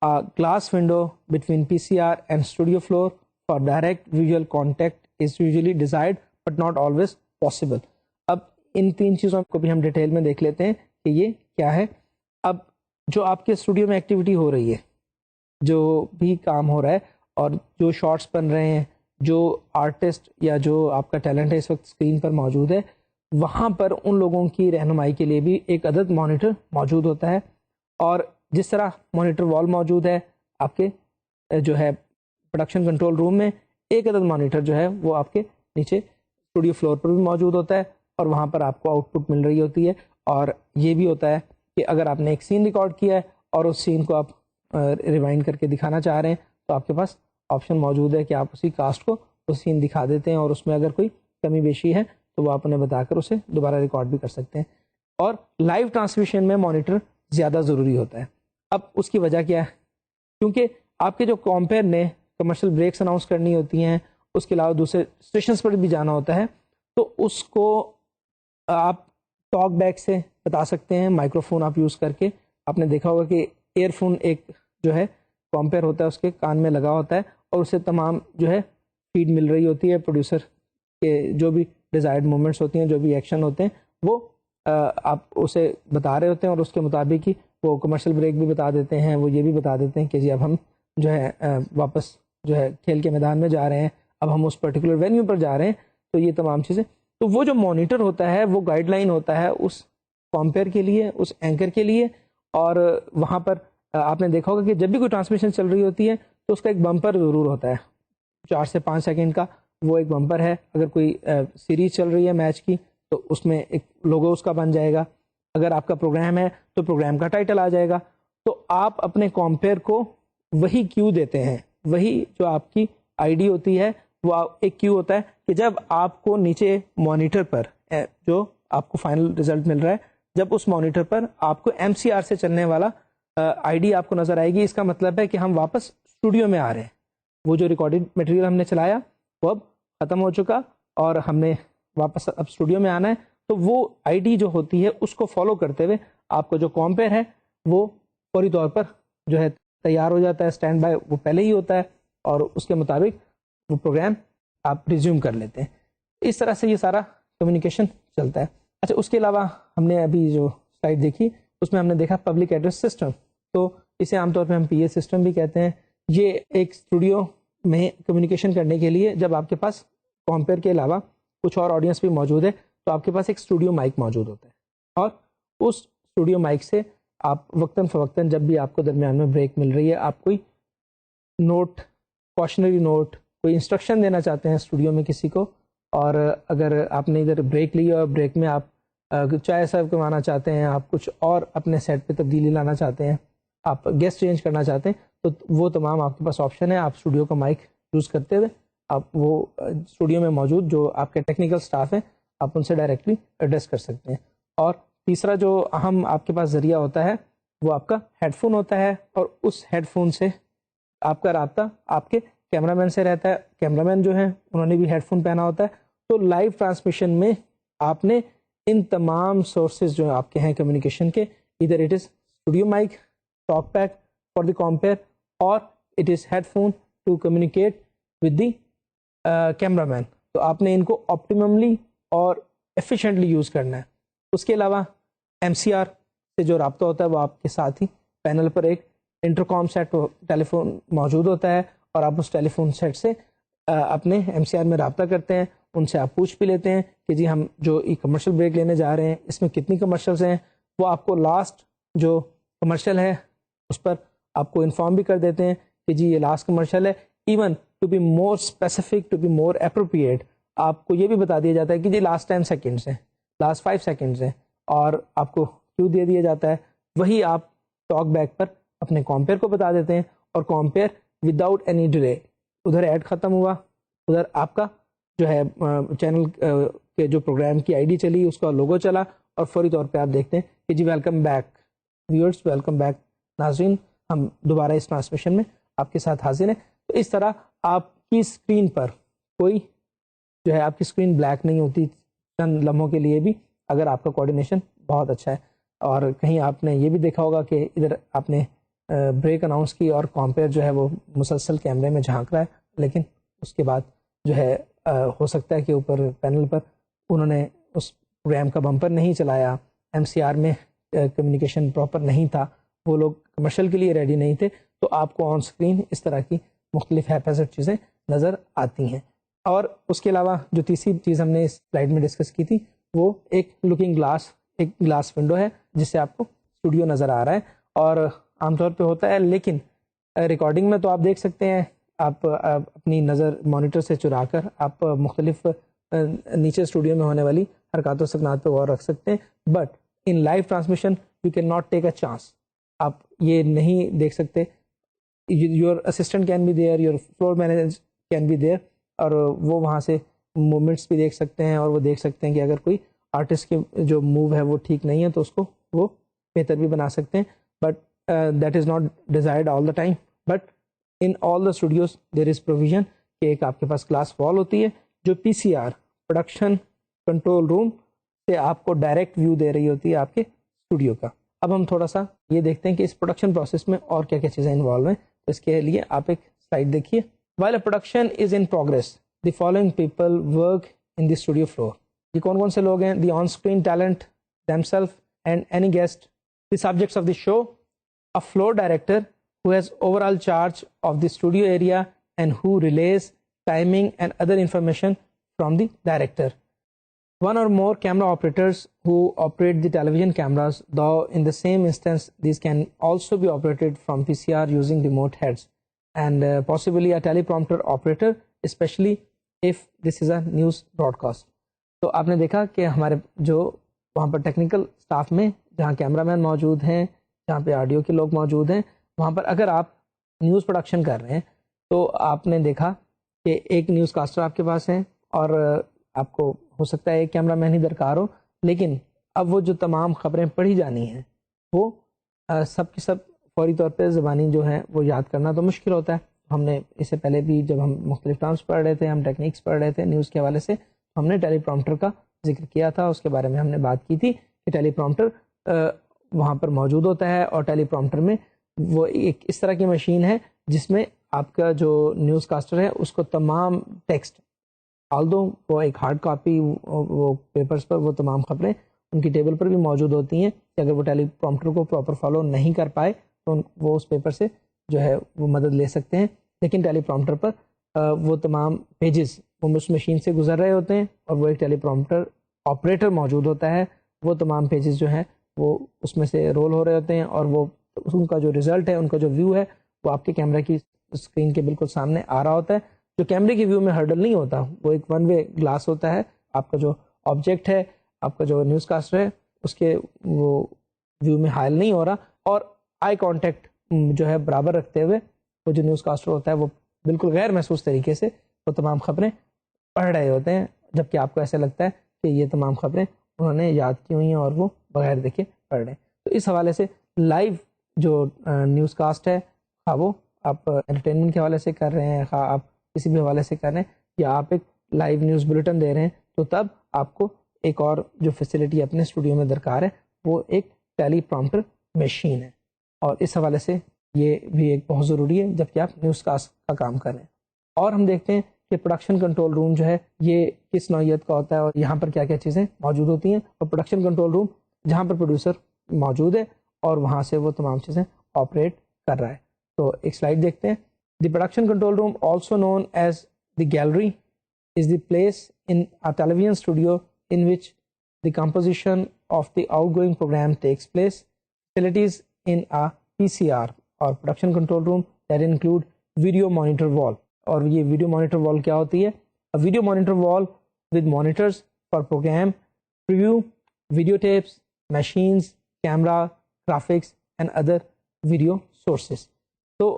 a glass window between PCR and studio floor for direct visual contact is usually desired but not always possible. اب ان تین چیزوں کو بھی ہم detail میں دیکھ لیتے ہیں کہ یہ کیا ہے. اب جو آپ کے اسٹوڈیو میں ایکٹیویٹی ہو رہی ہے، جو بھی کام ہو رہا ہے اور جو شارٹس بن رہے ہیں، جو آرٹسٹ یا جو آپ کا ٹیلنٹ ہے اس وقت اسکرین پر موجود ہے، وہاں پر ان لوگوں کی رہنمائی کے لیے بھی ایک عدد مانیٹر موجود ہوتا ہے. اور جس طرح مانیٹر وال موجود ہے آپ کے جو ہے پروڈکشن کنٹرول روم میں، ایک عدد مانیٹر جو ہے وہ آپ کے نیچے اسٹوڈیو فلور پر بھی موجود ہوتا ہے، اور وہاں پر آپ کو آؤٹ پٹ مل رہی ہوتی ہے. اور یہ بھی ہوتا ہے کہ اگر آپ نے ایک سین ریکارڈ کیا ہے اور اس سین کو آپ ریوائنڈ کر کے دکھانا چاہ رہے ہیں، تو آپ کے پاس آپشن موجود ہے کہ آپ اسی کاسٹ کو وہ سین دکھا دیتے ہیں، اور اس میں اگر کوئی کمی بیشی ہے تو وہ آپ انہیں بتا کر اسے دوبارہ ریکارڈ بھی کر سکتے ہیں. اور لائیو ٹرانسمیشن میں مانیٹر زیادہ ضروری ہوتا ہے. اب اس کی وجہ کیا ہے؟ کیونکہ آپ کے جو کمپیئر نے کمرشل بریکس اناؤنس کرنی ہوتی ہیں، اس کے علاوہ دوسرے اسٹیشنز پر بھی جانا ہوتا ہے، تو اس کو آپ ٹاک بیک سے بتا سکتے ہیں. مائکرو فون آپ یوز کر کے، آپ نے دیکھا ہوگا کہ ایئر فون ایک جو ہے کمپیئر ہوتا ہے، اس کے کان میں لگا ہوتا ہے، اور اسے تمام جو ہے فیڈ مل رہی ہوتی ہے پروڈیوسر کے جو بھی ڈیزائرڈ موومنٹس ہوتی ہیں، جو بھی ایکشن ہوتے ہیں، وہ آپ اسے بتا رہے ہوتے ہیں، اور اس کے مطابق ہی وہ کمرشل بریک بھی بتا دیتے ہیں. وہ یہ بھی بتا دیتے ہیں کہ جی اب ہم جو ہے واپس جو ہے کھیل کے میدان میں جا رہے ہیں، اب ہم اس پرٹیکولر وینیو پر جا رہے ہیں. تو یہ تمام چیزیں، تو وہ جو مانیٹر ہوتا ہے وہ گائیڈ لائن ہوتا ہے اس کمپیئر کے لیے، اس اینکر کے لیے. اور وہاں پر آپ نے دیکھا ہوگا کہ جب بھی کوئی ٹرانسمیشن چل رہی ہوتی ہے تو اس کا ایک بمپر ضرور ہوتا ہے، 4 سے 5 سیکنڈ کا وہ ایک بمپر ہے. اگر کوئی سیریز چل رہی ہے میچ کی تو اس میں ایک لوگو اس کا بن جائے گا. اگر آپ کا پروگرام ہے تو پروگرام کا ٹائٹل آ جائے گا. تو آپ اپنے کمپیئر کو وہی کیو دیتے ہیں، وہی جو آپ کی آئی ڈی ہوتی ہے وہ ایک کیو ہوتا ہے کہ جب آپ کو نیچے مانیٹر پر جو آپ کو فائنل رزلٹ مل رہا ہے، جب اس مانیٹر پر آپ کو ایم سی آر سے چلنے والا آئی ڈی آپ کو نظر آئے گی، اس کا مطلب ہے کہ ہم واپس اسٹوڈیو میں آ رہے ہیں. وہ جو ریکارڈڈ مٹیریل ہم نے چلایا وہ اب ختم ہو چکا اور ہم نے واپس اب اسٹوڈیو میں آنا ہے. تو وہ آئی ڈی جو ہوتی ہے اس کو فالو کرتے ہوئے آپ کو جو کمپیئر ہے وہ فوری طور پر جو ہے تیار ہو جاتا ہے. اسٹینڈ بائی وہ پہلے ہی ہوتا ہے، اور اس کے مطابق وہ پروگرام آپ ریزیوم کر لیتے ہیں. اس طرح سے یہ سارا کمیونیکیشن چلتا ہے. اچھا، اس کے علاوہ ہم نے ابھی جو سلائڈ دیکھی اس میں ہم نے دیکھا پبلک ایڈریس سسٹم. تو اسے عام طور پہ ہم پی اے سسٹم بھی کہتے ہیں. یہ ایک اسٹوڈیو میں کمیونیکیشن کرنے کے لیے جب آپ کے پاس کمپیئر کے علاوہ کچھ اور آڈینس بھی موجود ہے تو آپ کے پاس ایک اسٹوڈیو مائک موجود ہوتا ہے، اور اس اسٹوڈیو مائک سے آپ وقتاً فوقتاً جب بھی آپ کو درمیان میں بریک مل رہی ہے، آپ کوئی نوٹ، کوشنری نوٹ، کوئی انسٹرکشن دینا چاہتے ہیں اسٹوڈیو میں کسی کو، اور اگر آپ نے ادھر بریک لی اور بریک میں آپ چائے سرو کروانا چاہتے ہیں، آپ کچھ اور اپنے سیٹ پہ تبدیلی لانا چاہتے ہیں، آپ گیسٹ چینج کرنا چاہتے ہیں، تو وہ تمام آپ کے پاس آپشن ہے. آپ اسٹوڈیو کا مائک یوز کرتے ہوئے آپ وہ اسٹوڈیو میں موجود جو آپ کے ٹیکنیکل سٹاف ہیں آپ ان سے ڈائریکٹلی ایڈریس کر سکتے ہیں. اور تیسرا جو اہم آپ کے پاس ذریعہ ہوتا ہے وہ آپ کا ہیڈ فون ہوتا ہے اور اس ہیڈ فون سے آپ کا رابطہ آپ کے کیمرہ مین سے رہتا ہے. کیمرہ مین جو ہے انہوں نے بھی ہیڈ فون پہنا ہوتا ہے. تو لائیو ٹرانسمیشن میں آپ نے ان تمام سورسز جو آپ کے ہیں کمیونیکیشن کے, ادھر it is studio mic, talk back for the compere, اور it is headphone to communicate with the cameraman. تو آپ نے ان کو آپٹیمملی اور ایفیشینٹلی یوز کرنا ہے. اس کے علاوہ ایم سی آر سے جو رابطہ ہوتا ہے وہ آپ کے ساتھ ہی پینل پر ایک انٹرکام سیٹ ٹیلی فون موجود ہوتا ہے, اور آپ اس ٹیلی فون سیٹ سے اپنے ایم سی آر میں رابطہ کرتے ہیں. ان سے آپ پوچھ بھی لیتے ہیں کہ جی ہم جو کمرشل بریک لینے جا رہے ہیں اس میں کتنی کمرشلز ہیں. وہ آپ کو لاسٹ جو کمرشل ہے اس پر آپ کو انفارم بھی کر دیتے ہیں کہ جی یہ لاسٹ کمرشل ہے. Even to be more specific, to be more appropriate, آپ کو یہ بھی بتا دیا جاتا ہے کہ جی لاسٹ 10 سیکنڈس ہیں, لاسٹ 5 سیکنڈس ہیں, اور آپ کو کیوں دے دیا جاتا ہے. وہی آپ ٹاک بیک پر اپنے کمپیئر کو بتا دیتے ہیں, اور کمپیئر وداؤٹ اینی ڈیلے, ادھر ایڈ ختم ہوا, ادھر آپ کا جو ہے چینل کے جو پروگرام کی آئی ڈی چلی, اس کا لوگو چلا, اور فوری طور پہ آپ دیکھتے ہیں کہ جی welcome back viewers, welcome back ناظرین, ہم دوبارہ اس ٹرانسمیشن میں آپ کے ساتھ حاضر ہیں. تو اس طرح آپ کی اسکرین پر کوئی جو ہے آپ کی اسکرین بلیک نہیں ہوتی چند لمحوں کے لیے بھی, اگر آپ کا کوآرڈینیشن بہت اچھا ہے. اور کہیں آپ نے یہ بھی دیکھا ہوگا کہ ادھر آپ نے بریک اناؤنس کی اور کمپیئر جو ہے وہ مسلسل کیمرے میں جھانک رہا ہے, لیکن اس کے بعد جو ہے ہو سکتا ہے کہ اوپر پینل پر انہوں نے اس پروگرام کا بمپر نہیں چلایا, ایم سی آر میں کمیونیکیشن پراپر نہیں تھا, وہ لوگ کمرشل کے لیے ریڈی نہیں تھے, تو آپ کو آن اسکرین اس طرح کی مختلف ہیپیزٹ چیزیں نظر آتی ہیں. اور اس کے علاوہ جو تیسری چیز ہم نے اس سلائڈ میں ڈسکس کی تھی وہ ایک لکنگ گلاس, ایک گلاس ونڈو ہے جس سے آپ کو اسٹوڈیو نظر آ رہا ہے, اور عام طور پہ ہوتا ہے, لیکن ریکارڈنگ میں تو آپ دیکھ سکتے ہیں, آپ اپنی نظر مانیٹر سے چرا کر آپ مختلف نیچے اسٹوڈیو میں ہونے والی حرکات و سکنات پہ غور رکھ سکتے ہیں. But in live transmission you can not take a chance, آپ یہ نہیں دیکھ سکتے. Your assistant can be there, your floor manager can be there, اور وہ وہاں سے موومنٹس بھی دیکھ سکتے ہیں, اور وہ دیکھ سکتے ہیں کہ اگر کوئی آرٹسٹ کی جو موو ہے وہ ٹھیک نہیں ہے تو اس کو وہ بہتر بھی بنا سکتے ہیں. But that is not desired all the time, but in all the studios there is provision کہ ایک آپ کے پاس گلاس وال ہوتی ہے جو P C R production control room سے آپ کو ڈائریکٹ ویو دے رہی ہوتی ہے آپ کے اسٹوڈیو کا. اب ہم تھوڑا سا یہ دیکھتے ہیں کہ اس پروڈکشن پروسیس میں اور کیا کیا چیزیں انوالو ہیں. تو اس کے لیے آپ ایک سلائڈ دیکھیے. While a production is in progress, the following people work in the studio floor. یہ کون کون سے لوگ ہیں؟ The on-screen talent themselves and any guest, the subjects of the show, a floor director who has overall charge of the studio area and who relays timing and other information from the director. One or more camera operators who operate the television cameras, though in the same instance these can also be operated from PCR using remote heads, and possibly a teleprompter operator, especially if this is a news broadcast. تو آپ نے دیکھا کہ ہمارے جو وہاں پر technical staff میں جہاں کیمرہ مین موجود ہیں, جہاں پہ آڈیو کے لوگ موجود ہیں, وہاں پر اگر آپ نیوز پروڈکشن کر رہے ہیں تو آپ نے دیکھا کہ ایک نیوز کاسٹر آپ کے پاس ہے, اور آپ کو ہو سکتا ہے ایک کیمرہ مین ہی درکار ہو, لیکن اب وہ جو تمام خبریں پڑھی جانی ہیں وہ سب کی سب فوری طور پہ زبانی جو ہے وہ یاد کرنا تو مشکل ہوتا ہے. ہم نے اس سے پہلے بھی جب ہم مختلف ٹرمز پڑھ رہے تھے, ہم ٹیکنیکس پڑھ رہے تھے نیوز کے حوالے سے, ہم نے ٹیلی پرومپٹر کا ذکر کیا تھا. اس کے بارے میں ہم نے بات کی تھی کہ ٹیلی پرومپٹر وہاں پر موجود ہوتا ہے, اور ٹیلی پرومپٹر میں وہ ایک اس طرح کی مشین ہے جس میں آپ کا جو نیوز کاسٹر ہے اس کو تمام ٹیکسٹ, آلدو وہ ایک ہارڈ کاپی وہ پیپرز پر وہ تمام خبریں ان کی ٹیبل پر بھی موجود ہوتی ہیں کہ اگر وہ ٹیلی پرومپٹر کو پراپر فالو نہیں کر پائے تو وہ اس پیپر سے جو ہے وہ مدد لے سکتے ہیں. لیکن ٹیلی پرومپٹر پر وہ تمام پیجز وہ اس مشین سے گزر رہے ہوتے ہیں, اور وہ ایک ٹیلی پرومپٹر آپریٹر موجود ہوتا ہے, وہ تمام پیجز جو ہیں وہ اس میں سے رول ہو رہے ہوتے ہیں, اور وہ ان کا جو رزلٹ ہے, ان کا جو ویو ہے وہ آپ کے کیمرہ کی اسکرین کے بالکل سامنے آ رہا ہوتا ہے. جو کیمرے کی ویو میں ہرڈل نہیں ہوتا, وہ ایک ون وے گلاس ہوتا ہے. آپ کا جو آبجیکٹ ہے, آپ کا جو نیوز کاسٹر ہے, اس کے وہ ویو میں حائل نہیں ہو رہا, اور آئی کانٹیکٹ جو ہے برابر رکھتے ہوئے وہ جو نیوز کاسٹر ہوتا ہے وہ بالکل غیر محسوس طریقے سے وہ تمام خبریں پڑھ رہے ہوتے ہیں, جبکہ آپ کو ایسا لگتا ہے کہ یہ تمام خبریں انہوں نے یاد کی ہوئی ہیں اور وہ بغیر دیکھے پڑھ رہے ہیں. تو اس حوالے سے لائیو جو نیوز کاسٹ ہے، خواہ وہ آپ انٹرٹینمنٹ کے حوالے سے کر رہے ہیں، خواہ آپ کسی بھی حوالے سے کر رہے ہیں، یا آپ ایک لائیو نیوز بلیٹن دے رہے ہیں، تو تب آپ کو ایک اور جو فیسلٹی اپنے اسٹوڈیو میں درکار ہے وہ ایک ٹیلی پرامپٹر مشین ہے، اور اس حوالے سے یہ بھی ایک بہت ضروری ہے جب کہ آپ نیوز کاسٹ کا کام کر رہے ہیں۔ اور ہم دیکھتے ہیں کہ پروڈکشن کنٹرول روم جو ہے یہ کس نوعیت کا ہوتا ہے اور یہاں پر کیا کیا چیزیں موجود ہوتی ہیں، اور پروڈکشن کنٹرول روم جہاں پر پروڈیوسر موجود ہے اور وہاں سے وہ تمام چیزیں آپریٹ کر رہا ہے۔ تو ایک سلائڈ دیکھتے ہیں۔ The production control room also known as the gallery is the place in a television studio in which the composition of the outgoing program takes place. Facilities in a PCR or production control room that include video monitor wall. اور یہ video monitor وال کیا ہوتی ہے؟ A video monitor wall with monitors for program preview, video tapes, machines, camera, graphics and other video sources. تو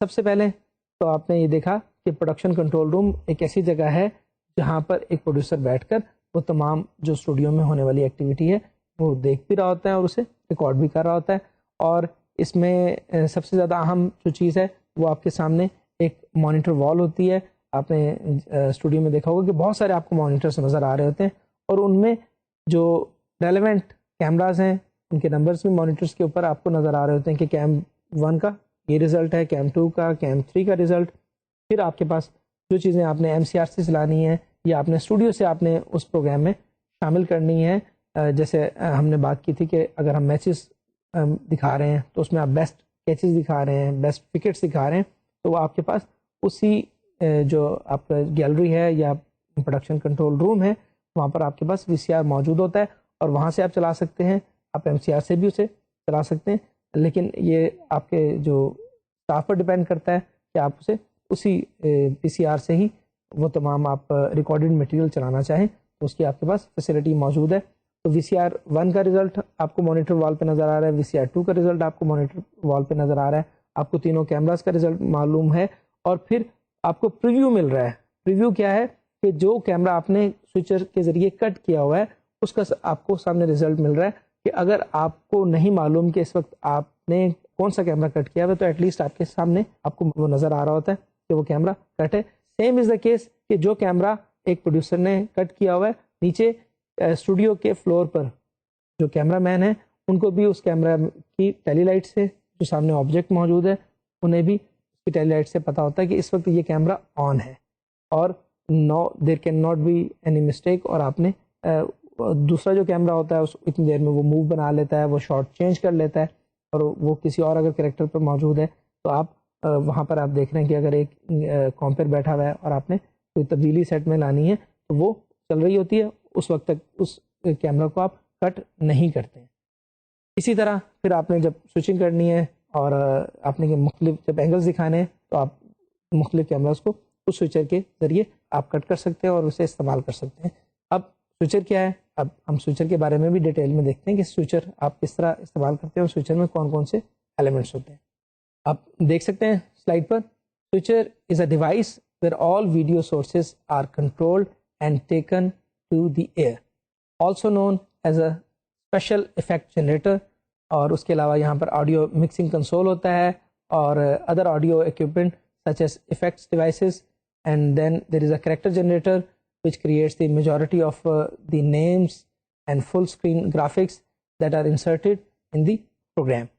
سب سے پہلے تو آپ نے یہ دیکھا کہ پروڈکشن کنٹرول روم ایک ایسی جگہ ہے جہاں پر ایک پروڈیوسر بیٹھ کر وہ تمام جو اسٹوڈیو میں ہونے والی ایکٹیویٹی ہے وہ دیکھ بھی رہا ہوتا ہے اور اسے ریکارڈ بھی کر رہا ہوتا ہے۔ اور اس میں سب سے زیادہ اہم جو چیز ہے وہ آپ کے سامنے ایک مانیٹر وال ہوتی ہے۔ آپ نے اسٹوڈیو میں دیکھا ہوگا کہ بہت سارے آپ کو مانیٹرس نظر آ رہے ہوتے ہیں، اور ان میں جو ریلیونٹ کیمراز ہیں ان کے نمبرز بھی مانیٹرس کے اوپر آپ کو نظر آ رہے ہوتے ہیں کہ کیم 1 کا یہ رزلٹ ہے، کیم 2 کا، کیم 3 کا رزلٹ۔ پھر آپ کے پاس جو چیزیں آپ نے MCR سے چلانی ہے یا آپ نے اسٹوڈیو سے آپ نے اس پروگرام میں شامل کرنی ہے، جیسے ہم نے بات کی تھی کہ اگر ہم میچز دکھا رہے ہیں تو اس میں آپ بیسٹ کیچز دکھا رہے ہیں، بیسٹ وکٹس دکھا رہے ہیں، تو وہ آپ کے پاس اسی جو آپ کا گیلری ہے یا پروڈکشن کنٹرول روم ہے وہاں پر آپ کے پاس VCR موجود ہوتا ہے، اور وہاں سے آپ چلا سکتے ہیں، آپ MCR سے بھی اسے چلا سکتے ہیں، لیکن یہ آپ کے جو اسٹاف پر ڈپینڈ کرتا ہے کہ آپ اسے اسی PCR سے ہی وہ تمام آپ ریکارڈڈ مٹیریل چلانا چاہیں تو اس کی آپ کے پاس فیسلٹی موجود ہے۔ تو VCR 1 کا رزلٹ آپ کو مانیٹر وال پہ نظر آ رہا ہے، VCR 2 کا رزلٹ آپ کو مانیٹر وال پہ نظر آ رہا ہے، آپ کو تینوں کیمراز کا رزلٹ معلوم ہے، اور پھر آپ کو پریویو مل رہا ہے۔ پریویو کیا ہے کہ جو کیمرہ آپ نے سوئچر کے ذریعے کٹ کیا ہوا ہے اس کا آپ کو سامنے رزلٹ مل رہا ہے، کہ اگر آپ کو نہیں معلوم کہ اس وقت آپ نے کون سا کیمرہ کٹ کیا ہوا ہے تو ایٹ لیسٹ آپ کے سامنے آپ کو وہ نظر آ رہا ہوتا ہے کہ وہ کیمرہ کٹ ہے۔ سیم از دا کیس کہ جو کیمرہ ایک پروڈیوسر نے کٹ کیا ہوا ہے، نیچے اسٹوڈیو کے فلور پر جو کیمرہ مین ہیں ان کو بھی اس کیمرہ کی ٹیلی لائٹ سے جو سامنے آبجیکٹ موجود ہے انہیں بھی اس کی ٹیلی لائٹ سے پتہ ہوتا ہے کہ اس وقت یہ کیمرہ آن ہے، اور no there can not be any mistake, اور آپ نے دوسرا جو کیمرہ ہوتا ہے اس اتنی دیر میں وہ موو بنا لیتا ہے، وہ شاٹ چینج کر لیتا ہے، اور وہ کسی اور اگر کریکٹر پر موجود ہے تو آپ وہاں پر آپ دیکھ رہے ہیں کہ اگر ایک کامپیر بیٹھا ہوا ہے اور آپ نے کوئی تبدیلی سیٹ میں لانی ہے تو وہ چل رہی ہوتی ہے، اس وقت تک اس کیمرہ کو آپ کٹ نہیں کرتے ہیں۔ اسی طرح پھر آپ نے جب سوئچنگ کرنی ہے اور آپ نے مختلف جب اینگلز دکھانے ہیں تو آپ مختلف کیمراز کو اس سوئچر کے ذریعے آپ کٹ کر سکتے ہیں اور اسے استعمال کر سکتے ہیں۔ اب سوئچر کیا ہے؟ اب ہم سوئچر کے بارے میں بھی ڈیٹیل میں دیکھتے ہیں کہ سوئچر آپ کس طرح استعمال کرتے ہیں اور سوئچر میں کون کون سے ایلیمنٹس ہوتے ہیں۔ آپ دیکھ سکتے ہیں slide per, switcher is a device where all video sources are controlled and taken to the air, also known as a special effect generator، اور اس کے علاوہ یہاں پر آڈیو مکسنگ کنسول ہوتا ہے اور other audio equipment such as effects devices، and then there is a character generator which creates the majority of the names and full screen graphics that are inserted in the program۔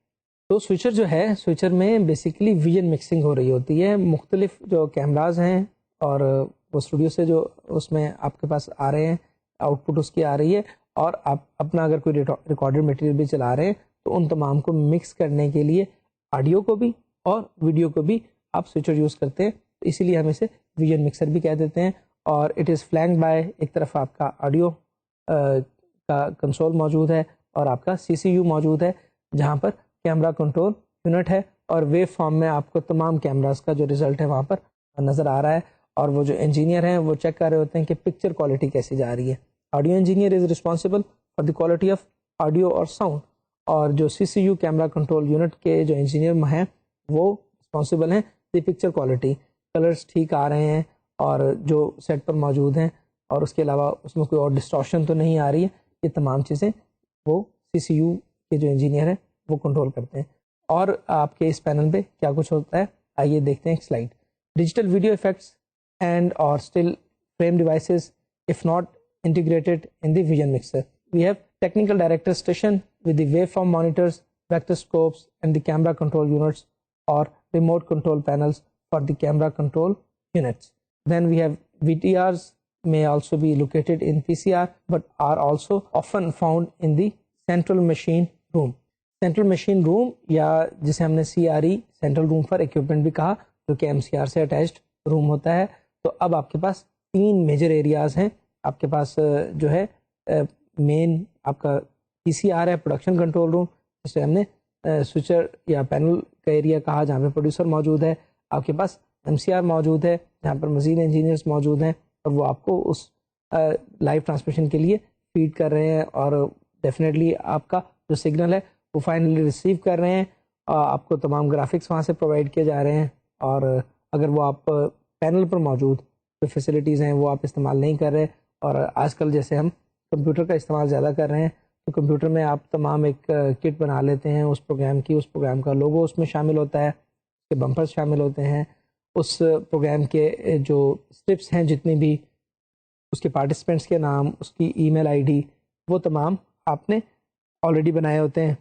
تو switcher جو ہے، switcher میں basically vision mixing ہو رہی ہوتی ہے، مختلف جو cameras ہیں اور وہ اسٹوڈیو سے جو اس میں آپ کے پاس آ رہے ہیں آؤٹ پٹ اس کی آ رہی ہے، اور آپ اپنا اگر کوئی ریکارڈڈ مٹیریل بھی چلا رہے ہیں تو ان تمام کو مکس کرنے کے لیے آڈیو کو بھی اور ویڈیو کو بھی آپ سوئچر یوز کرتے ہیں، تو اسی لیے ہم اسے ویژن مکسر بھی کہہ دیتے ہیں۔ اور اٹ از فلینک بائی، ایک طرف آپ کا آڈیو کا کنسول موجود ہے اور آپ کا CCU موجود ہے جہاں پر کیمرہ کنٹرول یونٹ ہے، اور ویو فارم میں آپ کو تمام کیمراز کا جو رزلٹ ہے وہاں پر نظر آ رہا ہے، اور وہ جو انجینئر ہیں وہ چیک کر رہے ہوتے ہیں کہ پکچر کوالٹی کیسی جا رہی ہے۔ Audio engineer is responsible for the quality of audio اور ساؤنڈ، اور جو CCU کیمرہ کنٹرول یونٹ کے جو انجینئر ہیں وہ رسپانسبل ہیں دی پکچر کوالٹی، کلرز ٹھیک آ رہے ہیں اور جو سیٹ پر موجود ہیں، اور اس کے علاوہ اس میں کوئی اور ڈسٹورشن تو نہیں آ رہی ہے، یہ تمام چیزیں وہ CCU کے جو انجینئر ہیں وہ کنٹرول کرتے ہیں۔ اور آپ کے اس پینل پہ کیا کچھ ہوتا ہے آئیے دیکھتے ہیں ایک slide. Digital video effects and اور still frame devices if not integrated in the vision mixer. We have technical director station with the waveform monitors, vector scopes and the camera control units or remote control panels for the camera control units. Then we have VTRs may also be located in PCR but are also often found in the central machine room. Central machine room یا جسے ہم نے CRE central room for equipment بھی کہا جو کہ MCR سے attached روم ہوتا ہے. تو اب آپ کے پاس 3 میجر ایریاز ہیں. آپ کے پاس جو ہے مین آپ کا PCR ہے پروڈکشن کنٹرول روم جسے ہم نے سوئچر یا پینل کا ایریا کہا جہاں پہ پروڈیوسر موجود ہے. آپ کے پاس MCR موجود ہے جہاں پر مزید انجینئرس موجود ہیں اور وہ آپ کو اس لائیو ٹرانسمیشن کے لیے فیڈ کر رہے ہیں اور ڈیفینیٹلی آپ کا جو سگنل ہے وہ فائنلی ریسیو کر رہے ہیں. آپ کو تمام گرافکس وہاں سے پرووائڈ کیے جا رہے ہیں اور اگر وہ آپ پینل پر موجود جو فیسلٹیز ہیں وہ آپ استعمال نہیں کر رہے اور آج کل جیسے ہم کمپیوٹر کا استعمال زیادہ کر رہے ہیں تو کمپیوٹر میں آپ تمام ایک کٹ بنا لیتے ہیں اس پروگرام کی. اس پروگرام کا لوگو اس میں شامل ہوتا ہے, اس کے بمپرز شامل ہوتے ہیں, اس پروگرام کے جو اسٹیپس ہیں جتنی بھی اس کے پارٹیسپینٹس کے نام, اس کی ای میل ID وہ تمام آپ نے آلریڈی بنائے ہوتے ہیں.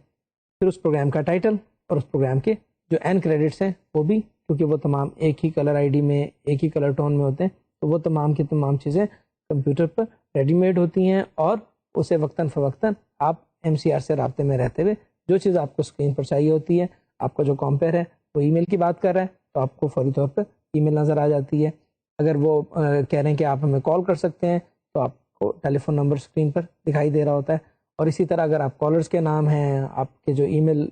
پھر اس پروگرام کا ٹائٹل اور اس پروگرام کے جو اینڈ کریڈٹس ہیں وہ بھی, کیونکہ وہ تمام ایک ہی کلر ID میں ایک ہی کلر ٹون میں ہوتے ہیں تو وہ تمام کی تمام چیزیں کمپیوٹر پر ریڈی میڈ ہوتی ہیں اور اسے وقتاً فوقتاً آپ MCR سے رابطے میں رہتے ہوئے جو چیز آپ کو اسکرین پر چاہیے ہوتی ہے, آپ کا جو کمپیئر ہے وہ ای میل کی بات کر رہا ہے تو آپ کو فوری طور پر ای میل نظر آ جاتی ہے. اگر وہ کہہ رہے ہیں کہ آپ ہمیں کال کر سکتے ہیں تو آپ کو ٹیلی فون نمبر اسکرین پر دکھائی دے رہا ہوتا ہے. اور اسی طرح اگر آپ کالرز کے نام ہیں, آپ کے جو ای میل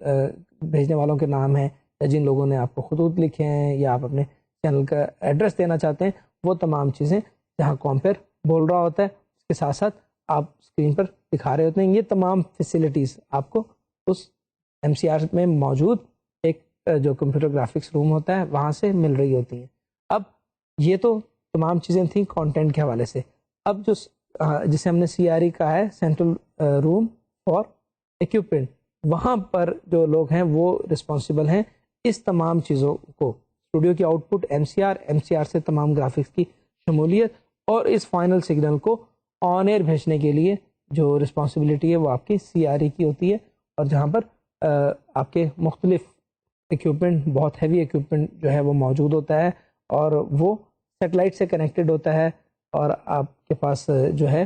بھیجنے والوں کے نام ہیں یا جن لوگوں نے آپ کو خطوط لکھے ہیں یا آپ اپنے چینل کا ایڈریس دینا چاہتے ہیں وہ تمام چیزیں جہاں کمپیئر بول رہا ہوتا ہے اس کے ساتھ ساتھ آپ اسکرین پر دکھا رہے ہوتے ہیں. یہ تمام فیسلٹیز آپ کو اس MCR میں موجود ایک جو کمپیوٹر گرافکس روم ہوتا ہے وہاں سے مل رہی ہوتی ہیں. اب یہ تو تمام چیزیں تھیں کانٹینٹ کے حوالے سے. اب جو جسے ہم نے CRE کہا ہے سینٹرل روم فار اکوپمنٹ, وہاں پر جو لوگ ہیں وہ رسپانسبل ہیں اس تمام چیزوں کو, اسٹوڈیو کی آؤٹ پٹ MCR سے تمام گرافکس کی شمولیت اور اس فائنل سگنل کو آن ایئر بھیجنے کے لیے جو رسپانسبلٹی ہے وہ آپ کی CRE کی ہوتی ہے. اور جہاں پر آپ کے مختلف اکوپمنٹ, بہت ہیوی اکوپمنٹ جو ہے وہ موجود ہوتا ہے اور وہ سیٹلائٹ سے کنیکٹڈ ہوتا ہے اور آپ کے پاس جو ہے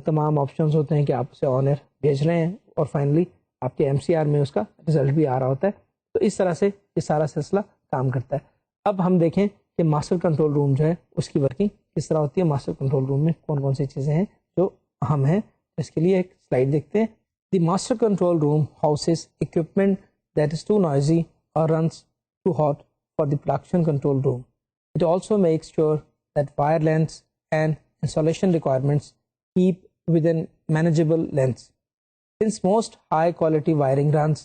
تمام آپشنز ہوتے ہیں کہ آپ اسے آن ایئر بھیج رہے ہیں اور فائنلی آپ کے MCR میں اس کا رزلٹ بھی آ رہا ہوتا ہے. تو اس طرح سے یہ سارا سلسلہ کام کرتا ہے. اب ہم دیکھیں کہ ماسٹر کنٹرول روم جو ہے اس کی ورکنگ کس طرح ہوتی ہے. ماسٹر کنٹرول روم میں کون کون سی چیزیں ہیں جو اہم ہیں, اس کے لیے ایک سلائڈ دیکھتے ہیں. The master control room houses equipment that is too noisy or runs too hot for the production control room. It also makes sure that wire lengths and installation requirements keep within manageable lengths. Since most high quality wiring runs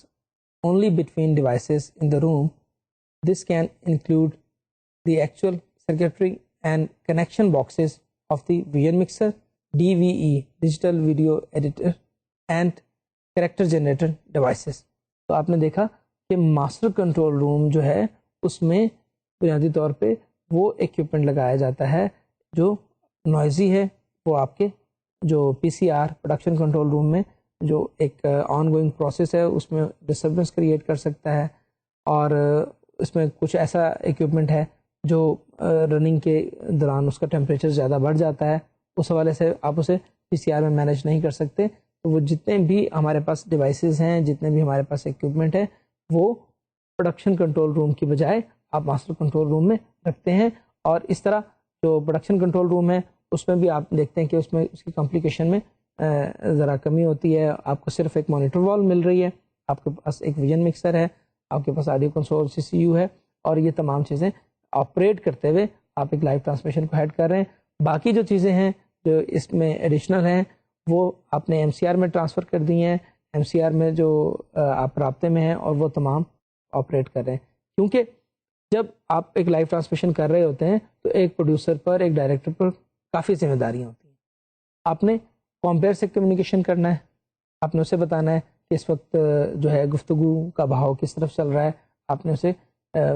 only between devices in the room, this can include the actual circuitry and connection boxes of the vision mixer, DVE digital video editor and character generator devices. تو آپ نے دیکھا کہ master control روم جو ہے اس میں بنیادی طور پہ وہ ایکوپمنٹ لگایا جاتا ہے جو نوائزی ہے, وہ آپ کے جو PCR پروڈکشن کنٹرول روم میں جو ایک آن گوئنگ پروسیس ہے اس میں ڈسٹربنس کریٹ کر سکتا ہے اور اس میں کچھ ایسا ایکوپمنٹ ہے جو رننگ کے دوران اس کا ٹیمپریچر زیادہ بڑھ جاتا ہے, اس حوالے سے آپ اسے PCR میں مینیج نہیں کر سکتے. تو وہ جتنے بھی ہمارے پاس ڈیوائسیز ہیں, جتنے بھی ہمارے پاس ایکوپمنٹ ہیں وہ پروڈکشن کنٹرول روم کی بجائے آپ ماسٹر کنٹرول روم میں رکھتے ہیں. اور اس طرح جو پروڈکشن کنٹرول روم ہے اس میں بھی آپ دیکھتے ہیں کہ اس میں اس کی کمپلیکیشن میں ذرا کمی ہوتی ہے. آپ کو صرف ایک مانیٹر وال مل رہی ہے, آپ کے پاس ایک ویژن مکسر ہے, آپ کے پاس آڈیو کنسول CPU ہے اور یہ تمام چیزیں آپریٹ کرتے ہوئے آپ ایک لائیو ٹرانسمیشن کو ہیڈ کر رہے ہیں. باقی جو چیزیں ہیں جو اس میں ایڈیشنل ہیں وہ آپ نے MCR میں ٹرانسفر کر دی ہیں, MCR میں جو آپ رابطے میں ہیں اور وہ تمام آپریٹ کر رہے ہیں. کیونکہ جب آپ ایک لائیو ٹرانسمیشن کر رہے ہوتے ہیں تو ایک پروڈیوسر پر, ایک ڈائریکٹر پر کافی ذمہ داریاں ہوتی ہیں. آپ نے کمپیئر سے کمیونیکیشن کرنا ہے, آپ نے اسے بتانا ہے کہ اس وقت جو ہے گفتگو کا بہاؤ کس طرف چل رہا ہے. آپ نے اسے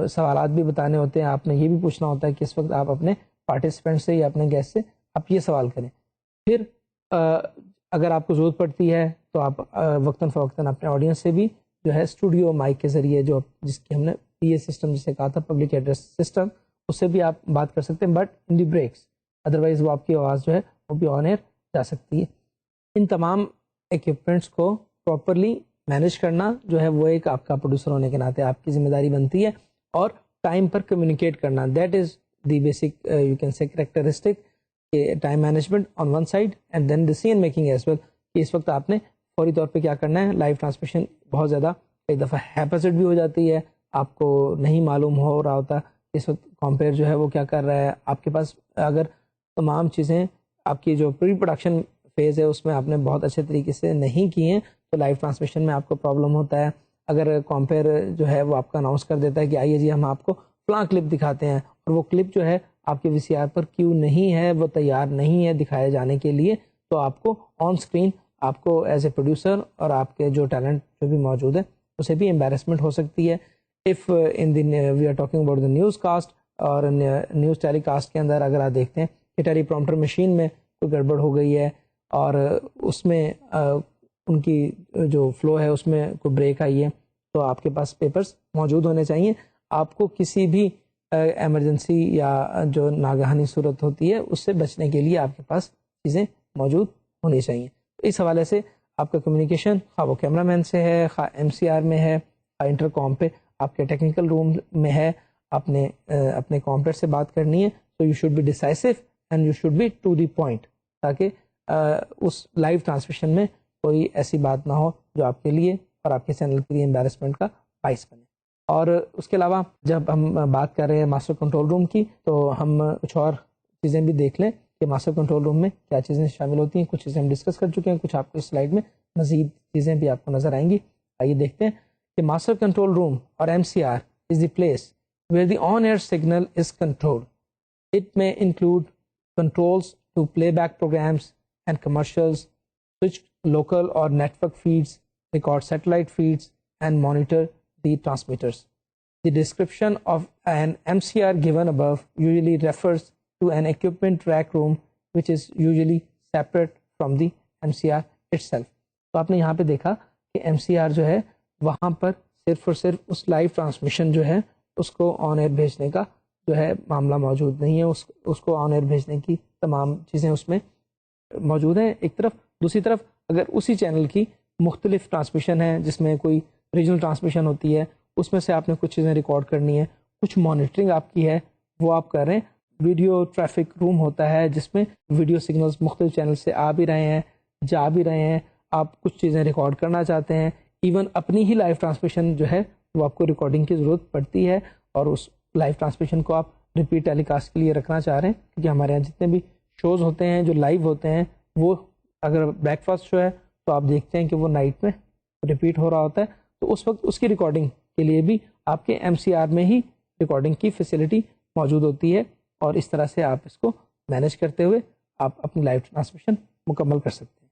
سوالات بھی بتانے ہوتے ہیں, آپ نے یہ بھی پوچھنا ہوتا ہے کہ اس وقت آپ اپنے پارٹیسپینٹ سے یا اپنے گیسٹ سے آپ یہ سوال کریں. پھر اگر آپ کو ضرورت پڑتی ہے تو آپ وقتاً فوقتاً اپنے آڈینس سے بھی جو ہے اسٹوڈیو مائک کے ذریعے, جو جس کی ہم نے پی اے سسٹم جسے کہا تھا, پبلک ایڈریس سسٹم, اس سے بھی آپ بات کر سکتے ہیں, but in the breaks. Otherwise وہ آپ کی آواز جو ہے وہ بھی آن ایئر جا سکتی ہے. ان تمام ایکوپمنٹس کو پراپرلی مینیج کرنا جو ہے وہ ایک آپ کا پروڈیوسر ہونے کے ناطے آپ کی ذمہ داری بنتی ہے, اور ٹائم پر کمیونیکیٹ کرنا, that is the basic you can say characteristic, time management on one side and then decision making as well. کہ اس وقت آپ نے فوری طور پہ کیا کرنا ہے. لائیو ٹرانسمیشن بہت زیادہ کئی دفعہ ہیپاسٹ بھی ہو جاتی ہے, آپ کو نہیں معلوم ہو رہا ہوتا اس وقت کمپیئر جو ہے وہ کیا کر رہا ہے. آپ کے پاس اگر تمام چیزیں آپ کی جو پری پروڈکشن فیز ہے اس میں آپ نے بہت اچھے طریقے سے نہیں کی ہیں تو لائیو ٹرانسمیشن میں آپ کو پرابلم ہوتا ہے. اگر کمپیئر جو ہے وہ آپ کا اناؤنس کر دیتا ہے کہ آئیے جی ہم آپ کو فلاں کلپ دکھاتے ہیں, اور وہ کلپ جو ہے آپ کے وی سی آر پر کیوں نہیں ہے, وہ تیار نہیں ہے دکھائے جانے کے لیے, تو آپ کو آن اسکرین آپ کو ایز اے پروڈیوسر اور آپ کے جو ٹیلنٹ جو بھی موجود ہے اسے بھی امبیرسمنٹ ہو سکتی ہے. If in the we are talking about the newscast اور نیوز ٹیلی کاسٹ کے اندر اگر آپ دیکھتے ہیں کہ ٹیلی پرومپٹر مشین میں کوئی گڑبڑ ہو گئی ہے اور اس میں ان کی جو فلو ہے اس میں کوئی بریک آئی ہے, تو آپ کے پاس پیپرز موجود ہونے چاہیے. آپ کو کسی بھی ایمرجنسی یا جو ناگہانی صورت ہوتی ہے اس سے بچنے کے لیے آپ کے پاس چیزیں موجود ہونی چاہیے. اس حوالے سے آپ کا کمیونیکیشن خواہ وہ کیمرہ مین سے ہے, خواہ ایم سی آر میں ہے, خواہ انٹر کام پہ آپ کے ٹیکنیکل روم میں ہے, آپ نے اپنے کمپیٹ سے بات کرنی ہے, تو you should be decisive and you should be to the point, تاکہ اس لائیو ٹرانسمیشن میں کوئی ایسی بات نہ ہو جو آپ کے لیے اور آپ کے چینل کے لیے امبیرسمنٹ کا باعث بنے. اور اس کے علاوہ جب ہم بات کر رہے ہیں ماسٹر کنٹرول روم کی, تو ہم کچھ اور چیزیں بھی دیکھ لیں کہ ماسٹر کنٹرول روم میں کیا چیزیں شامل ہوتی ہیں. کچھ چیزیں ہم ڈسکس کر چکے ہیں, کچھ آپ کو اس سلائیڈ میں مزید چیزیں بھی آپ کو نظر آئیں گی. آئیے دیکھتے ہیں کہ master control room or M C R is the place where the on air signal is controlled. It may include controls to play back programmes and commercials, switch local or network feeds, record satellite feeds, and monitor the transmitters. The description of an MCR given above usually refers to an equipment rack room which is usually separate from the MCR itself. تو آپ نے یہاں پہ دیکھا کہ MCR جو ہے وہاں پر صرف اور صرف اس لائیو ٹرانسمیشن جو ہے اس کو آن ایئر بھیجنے کا جو ہے معاملہ موجود نہیں ہے. اس کو آن ایئر بھیجنے کی تمام چیزیں اس میں موجود ہیں ایک طرف. دوسری طرف اگر اسی چینل کی مختلف ٹرانسمیشن ہے جس میں کوئی ریجنل ٹرانسمیشن ہوتی ہے, اس میں سے آپ نے کچھ چیزیں ریکارڈ کرنی ہے, کچھ مانیٹرنگ آپ کی ہے وہ آپ کر رہے ہیں. ویڈیو ٹریفک روم ہوتا ہے جس میں ویڈیو سگنلز مختلف چینل سے آ بھی رہے ہیں جا بھی رہے ہیں, آپ کچھ چیزیں ریکارڈ کرنا چاہتے ہیں, ایون اپنی ہی لائیو ٹرانسمیشن جو ہے وہ آپ کو ریکارڈنگ کی ضرورت پڑتی ہے, اور اس لائیو ٹرانسمیشن کو آپ ریپیٹ ٹیلی کاسٹ کے لیے رکھنا چاہ رہے ہیں, کیونکہ ہمارے یہاں جتنے بھی شوز ہوتے ہیں جو لائیو ہوتے ہیں وہ اگر بریک فاسٹ شو ہے تو آپ دیکھتے ہیں کہ وہ نائٹ میں ریپیٹ ہو رہا ہوتا ہے, تو اس وقت اس کی ریکارڈنگ کے لیے بھی آپ کے ایم سی آر میں ہی ریکارڈنگ کی فیسلٹی موجود ہوتی ہے, اور اس طرح سے آپ اس کو مینیج کرتے ہوئے آپ اپنی لائیو ٹرانسمیشن مکمل کر سکتے ہیں.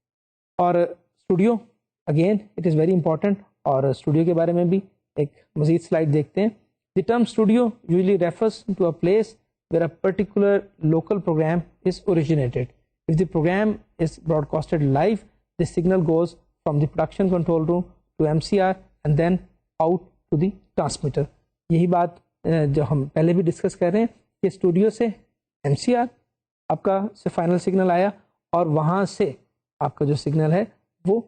اور studio again it is very important, اور اسٹوڈیو کے بارے میں بھی ایک مزید سلائڈ دیکھتے ہیں. The term studio usually refers to a place where a particular local program is originated. If the program is broadcasted live, the signal goes from the production control room to MCR and then out to the transmitter. یہی بات جو ہم پہلے بھی discuss کر رہے ہیں کہ اسٹوڈیو سے MCR آپ کا سے فائنل سگنل آیا, اور وہاں سے آپ کا جو سگنل ہے وہ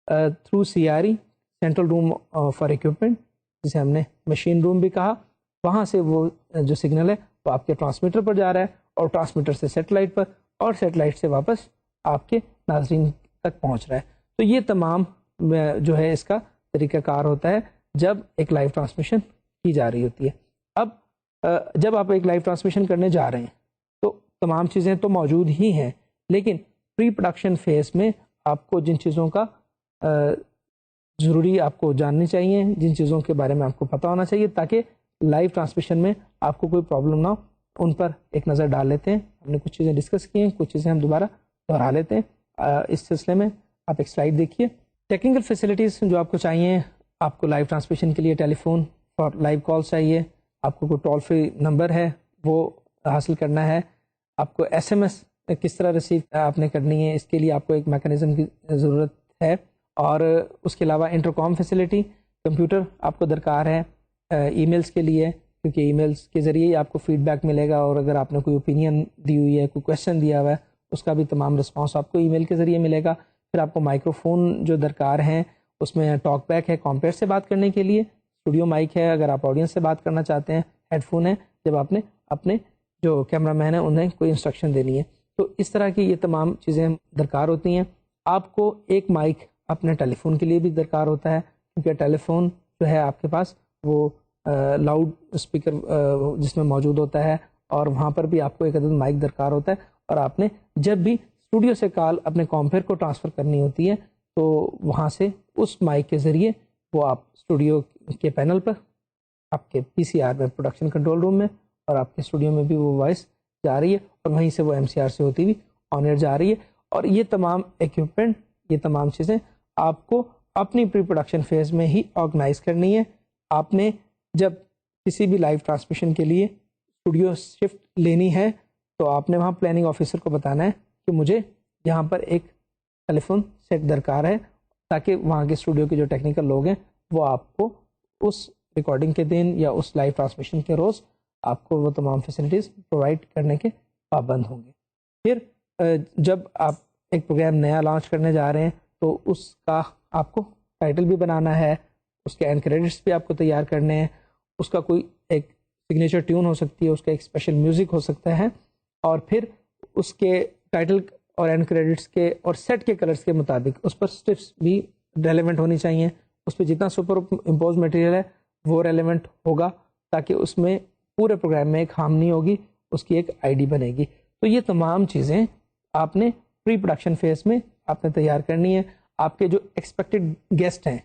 through CRE central room for equipment جسے ہم نے مشین روم بھی کہا, وہاں سے وہ جو سگنل ہے وہ آپ کے ٹرانسمیٹر پر جا رہا ہے, اور ٹرانسمیٹر سے سیٹلائٹ پر, اور سیٹلائٹ سے واپس آپ کے ناظرین تک پہنچ رہا ہے. تو یہ تمام جو ہے اس کا طریقہ کار ہوتا ہے جب ایک لائیو ٹرانسمیشن کی جا رہی ہوتی ہے. اب جب آپ ایک لائیو ٹرانسمیشن کرنے جا رہے ہیں تو تمام چیزیں تو موجود ہی ہیں, لیکن پری پروڈکشن فیز میں آپ کو جن چیزوں کا ضروری آپ کو جاننی چاہیے, جن چیزوں کے بارے میں آپ کو پتہ ہونا چاہیے تاکہ لائیو ٹرانسمیشن میں آپ کو کوئی پرابلم نہ ہو, ان پر ایک نظر ڈال لیتے ہیں. ہم نے کچھ چیزیں ڈسکس کی ہیں, کچھ چیزیں ہم دوبارہ دہرا لیتے ہیں. اس سلسلے میں آپ ایک سلائڈ دیکھیے. ٹیکنیکل فیسلٹیز جو آپ کو چاہیے، آپ کو لائیو ٹرانسمیشن کے لیے ٹیلی فون اور لائیو کال چاہیے، آپ کو کوئی ٹول فری نمبر ہے وہ حاصل کرنا ہے، آپ کو ایس ایم ایس کس طرح ریسیو آپ نے کرنی ہے، اس کے لیے آپ کو ایک میکانزم کی ضرورت ہے، اور اس کے علاوہ انٹرکام فیسلٹی، کمپیوٹر آپ کو درکار ہے ای میلز کے لیے، کیونکہ ای میلز کے ذریعے ہی آپ کو فیڈ بیک ملے گا، اور اگر آپ نے کوئی اوپینین دی ہوئی ہے، کوئی کویشچن دیا ہوا ہے، اس کا بھی تمام رسپانس آپ کو ای میل کے ذریعے ملے گا۔ پھر آپ کو مائکرو فون جو درکار ہیں، اس میں ٹاک بیک ہے کمپیئر سے بات کرنے کے لیے، اسٹوڈیو مائک ہے اگر آپ آڈینس سے بات کرنا چاہتے ہیں، ہیڈ فون ہے جب آپ نے اپنے جو کیمرہ مین ہیں انہیں کوئی انسٹرکشن دینی ہے۔ تو اس طرح کی یہ تمام چیزیں درکار ہوتی ہیں۔ آپ کو ایک مائک اپنے ٹیلی فون کے لیے بھی درکار ہوتا ہے، کیونکہ ٹیلی فون جو ہے آپ کے پاس وہ لاؤڈ اسپیکر جس میں موجود ہوتا ہے، اور وہاں پر بھی آپ کو ایک عدد مائک درکار ہوتا ہے، اور آپ نے جب بھی اسٹوڈیو سے کال اپنے کمپیئر کو ٹرانسفر کرنی ہوتی ہے تو وہاں سے اس مائک کے ذریعے وہ آپ اسٹوڈیو کے پینل پر آپ کے پی سی آر میں پروڈکشن کنٹرول روم میں اور آپ کے اسٹوڈیو میں بھی وہ وائس جا رہی ہے، اور وہیں سے وہ ایم سی آر سے ہوتی ہوئی آن ایئر جا رہی ہے۔ اور یہ تمام ایکوپمنٹ، یہ تمام چیزیں آپ کو اپنی پری پروڈکشن فیز میں ہی آرگنائز کرنی ہے۔ آپ نے جب کسی بھی لائیو ٹرانسمیشن کے لیے اسٹوڈیو شفٹ لینی ہے تو آپ نے وہاں پلاننگ آفیسر کو بتانا ہے کہ مجھے یہاں پر ایک ٹیلی فون سیٹ درکار ہے، تاکہ وہاں کے اسٹوڈیو کے جو ٹیکنیکل لوگ ہیں وہ آپ کو اس ریکارڈنگ کے دن یا اس لائیو ٹرانسمیشن کے روز آپ کو وہ تمام فیسلٹیز پرووائڈ کرنے کے پابند ہوں گے۔ پھر جب آپ ایک پروگرام نیا لانچ کرنے جا رہے ہیں تو اس کا آپ کو ٹائٹل بھی بنانا ہے، اس کے اینڈ کریڈٹس بھی آپ کو تیار کرنے ہیں، اس کا کوئی ایک سگنیچر ٹیون ہو سکتی ہے، اس کا ایک اسپیشل میوزک ہو سکتا ہے، اور پھر اس کے ٹائٹل اور اینڈ کریڈٹس کے اور سیٹ کے کلرز کے مطابق اس پر اسٹرپس بھی ریلیونٹ ہونی چاہیے، اس پہ جتنا سپر امپوز مٹیریل ہے وہ ریلیونٹ ہوگا، تاکہ اس میں پورے پروگرام میں ایک ہارمنی ہوگی، اس کی ایک آئی ڈی بنے گی۔ تو یہ تمام چیزیں آپ نے پری پروڈکشن فیز میں آپ نے تیار کرنی ہے۔ آپ کے جو ایکسپیکٹڈ گیسٹ ہیں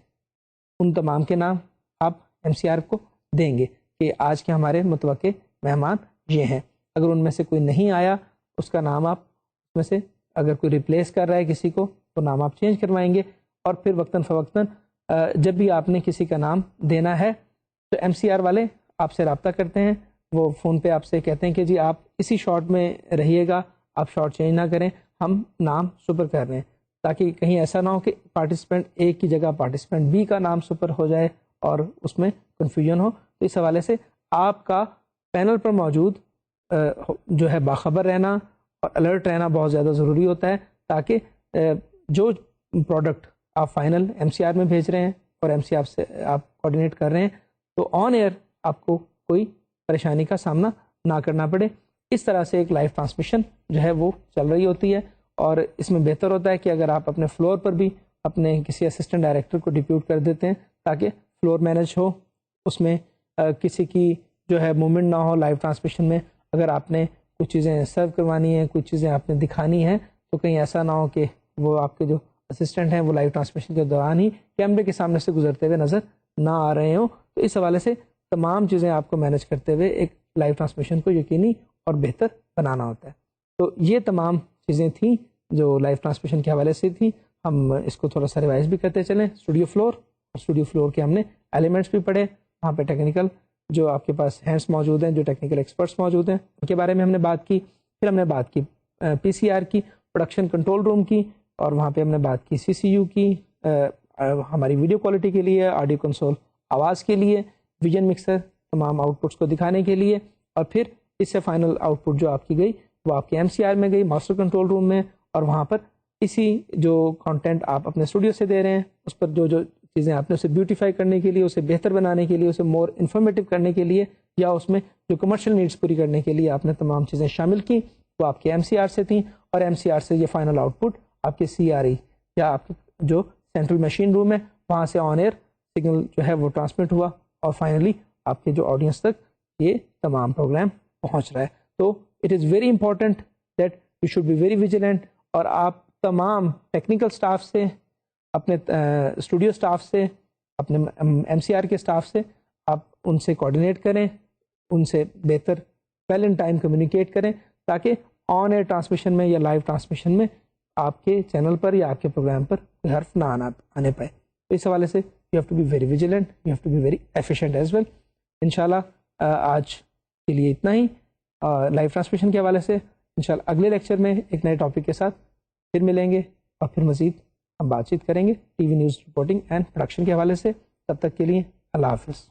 ان تمام کے نام آپ ایم سی آر کو دیں گے کہ آج کے ہمارے متوقع مہمان یہ ہیں۔ اگر ان میں سے کوئی نہیں آیا اس کا نام آپ اس میں سے، اگر کوئی ریپلیس کر رہا ہے کسی کو تو نام آپ چینج کروائیں گے، اور پھر وقتاً فوقتاً جب بھی آپ نے کسی کا نام دینا ہے تو ایم سی آر والے آپ سے رابطہ کرتے ہیں، وہ فون پہ آپ سے کہتے ہیں کہ جی آپ اسی شارٹ میں رہیے گا، آپ شارٹ چینج نہ کریں، ہم نام سپر کر رہے ہیں، تاکہ کہیں ایسا نہ ہو کہ پارٹیسپینٹ اے کی جگہ پارٹیسپینٹ بی کا نام سپر ہو جائے اور اس میں کنفیوژن ہو۔ تو اس حوالے سے آپ کا پینل پر موجود جو ہے باخبر رہنا اور الرٹ رہنا بہت زیادہ ضروری ہوتا ہے، تاکہ جو پروڈکٹ آپ فائنل ایم سی آر میں بھیج رہے ہیں اور ایم سی آر سے آپ کوآرڈینیٹ کر رہے ہیں تو آن ایئر آپ کو کوئی پریشانی کا سامنا نہ کرنا پڑے۔ اس طرح سے ایک لائیو ٹرانسمیشن جو ہے وہ چل رہی ہوتی ہے، اور اس میں بہتر ہوتا ہے کہ اگر آپ اپنے فلور پر بھی اپنے کسی اسسٹنٹ ڈائریکٹر کو ڈپیوٹ کر دیتے ہیں تاکہ فلور مینج ہو، اس میں کسی کی جو ہے موومنٹ نہ ہو لائیو ٹرانسمیشن میں۔ اگر آپ نے کچھ چیزیں سرو کروانی ہیں، کچھ چیزیں آپ نے دکھانی ہیں، تو کہیں ایسا نہ ہو کہ وہ آپ کے جو اسسٹنٹ ہیں وہ لائیو ٹرانسمیشن کے دوران ہی کیمرے کے سامنے سے گزرتے ہوئے نظر نہ آ رہے ہوں۔ تو اس حوالے سے تمام چیزیں آپ کو مینج کرتے ہوئے ایک لائیو ٹرانسمیشن کو یقینی اور بہتر بنانا ہوتا ہے۔ تو یہ تمام چیزیں تھیں جو لائیو ٹرانسمیشن کے حوالے سے تھیں۔ ہم اس کو تھوڑا سا ریوائز بھی کرتے چلیں۔ اسٹوڈیو فلور، اسٹوڈیو فلور کے ہم نے ایلیمنٹس بھی پڑھے، وہاں پہ ٹیکنیکل جو آپ کے پاس ہینڈس موجود ہیں، جو ٹیکنیکل ایکسپرٹس موجود ہیں، ان کے بارے میں ہم نے بات کی۔ پھر ہم نے بات کی پی سی آر کی، پروڈکشن کنٹرول روم کی، اور وہاں پہ ہم نے بات کی سی سی یو کی، ہماری ویڈیو کوالٹی کے لیے، آڈیو کنسول آواز کے لیے، ویژن مکسر تمام آؤٹ پٹس کو دکھانے کے لیے، اور پھر اس سے فائنل آؤٹ پٹ جو آپ کی گئی وہ آپ کے ایم سی آر میں گئی، ماسٹر کنٹرول روم میں، اور وہاں پر اسی جو کانٹینٹ آپ اپنے اسٹوڈیو سے دے رہے ہیں اس پر جو چیزیں آپ نے اسے بیوٹیفائی کرنے کے لیے، اسے بہتر بنانے کے لیے، اسے مور انفارمیٹیو کرنے کے لیے، یا اس میں جو کمرشل نیڈس پوری کرنے کے لیے آپ نے تمام چیزیں شامل کی، وہ آپ کے ایم سی آر سے تھیں، اور ایم سی آر سے یہ فائنل آؤٹ پٹ آپ کے سی آر ای یا آپ جو سینٹرل مشین روم ہے وہاں سے آن ایئر سگنل جو ہے وہ ٹرانسمٹ ہوا، اور فائنلی آپ کے جو آڈینس تک یہ تمام پروگرام پہنچ رہا ہے۔ تو it is very important that you should be very vigilant, اور آپ تمام ٹیکنیکل اسٹاف سے، اپنے اسٹوڈیو اسٹاف سے، اپنے ایم سی آر کے اسٹاف سے آپ ان سے کوآرڈینیٹ کریں، ان سے بہتر ویل ان ٹائم کمیونیکیٹ کریں، تاکہ آن ایئر ٹرانسمیشن میں یا لائیو ٹرانسمیشن میں آپ کے چینل پر یا آپ کے پروگرام پر کوئی حرف نہ آنے پائے. تو اس حوالے سے you have to be very vigilant, you have to be very efficient as well. انشاءاللہ آج کے لیے اتنا ہی. لائیو ٹرانسمیشن کے حوالے سے انشاءاللہ اگلے لیکچر میں ایک نئے ٹاپک کے ساتھ پھر ملیں گے اور پھر مزید ہم بات چیت کریں گے T V news reporting and production کے حوالے سے. تب تک کے لیے اللہ حافظ.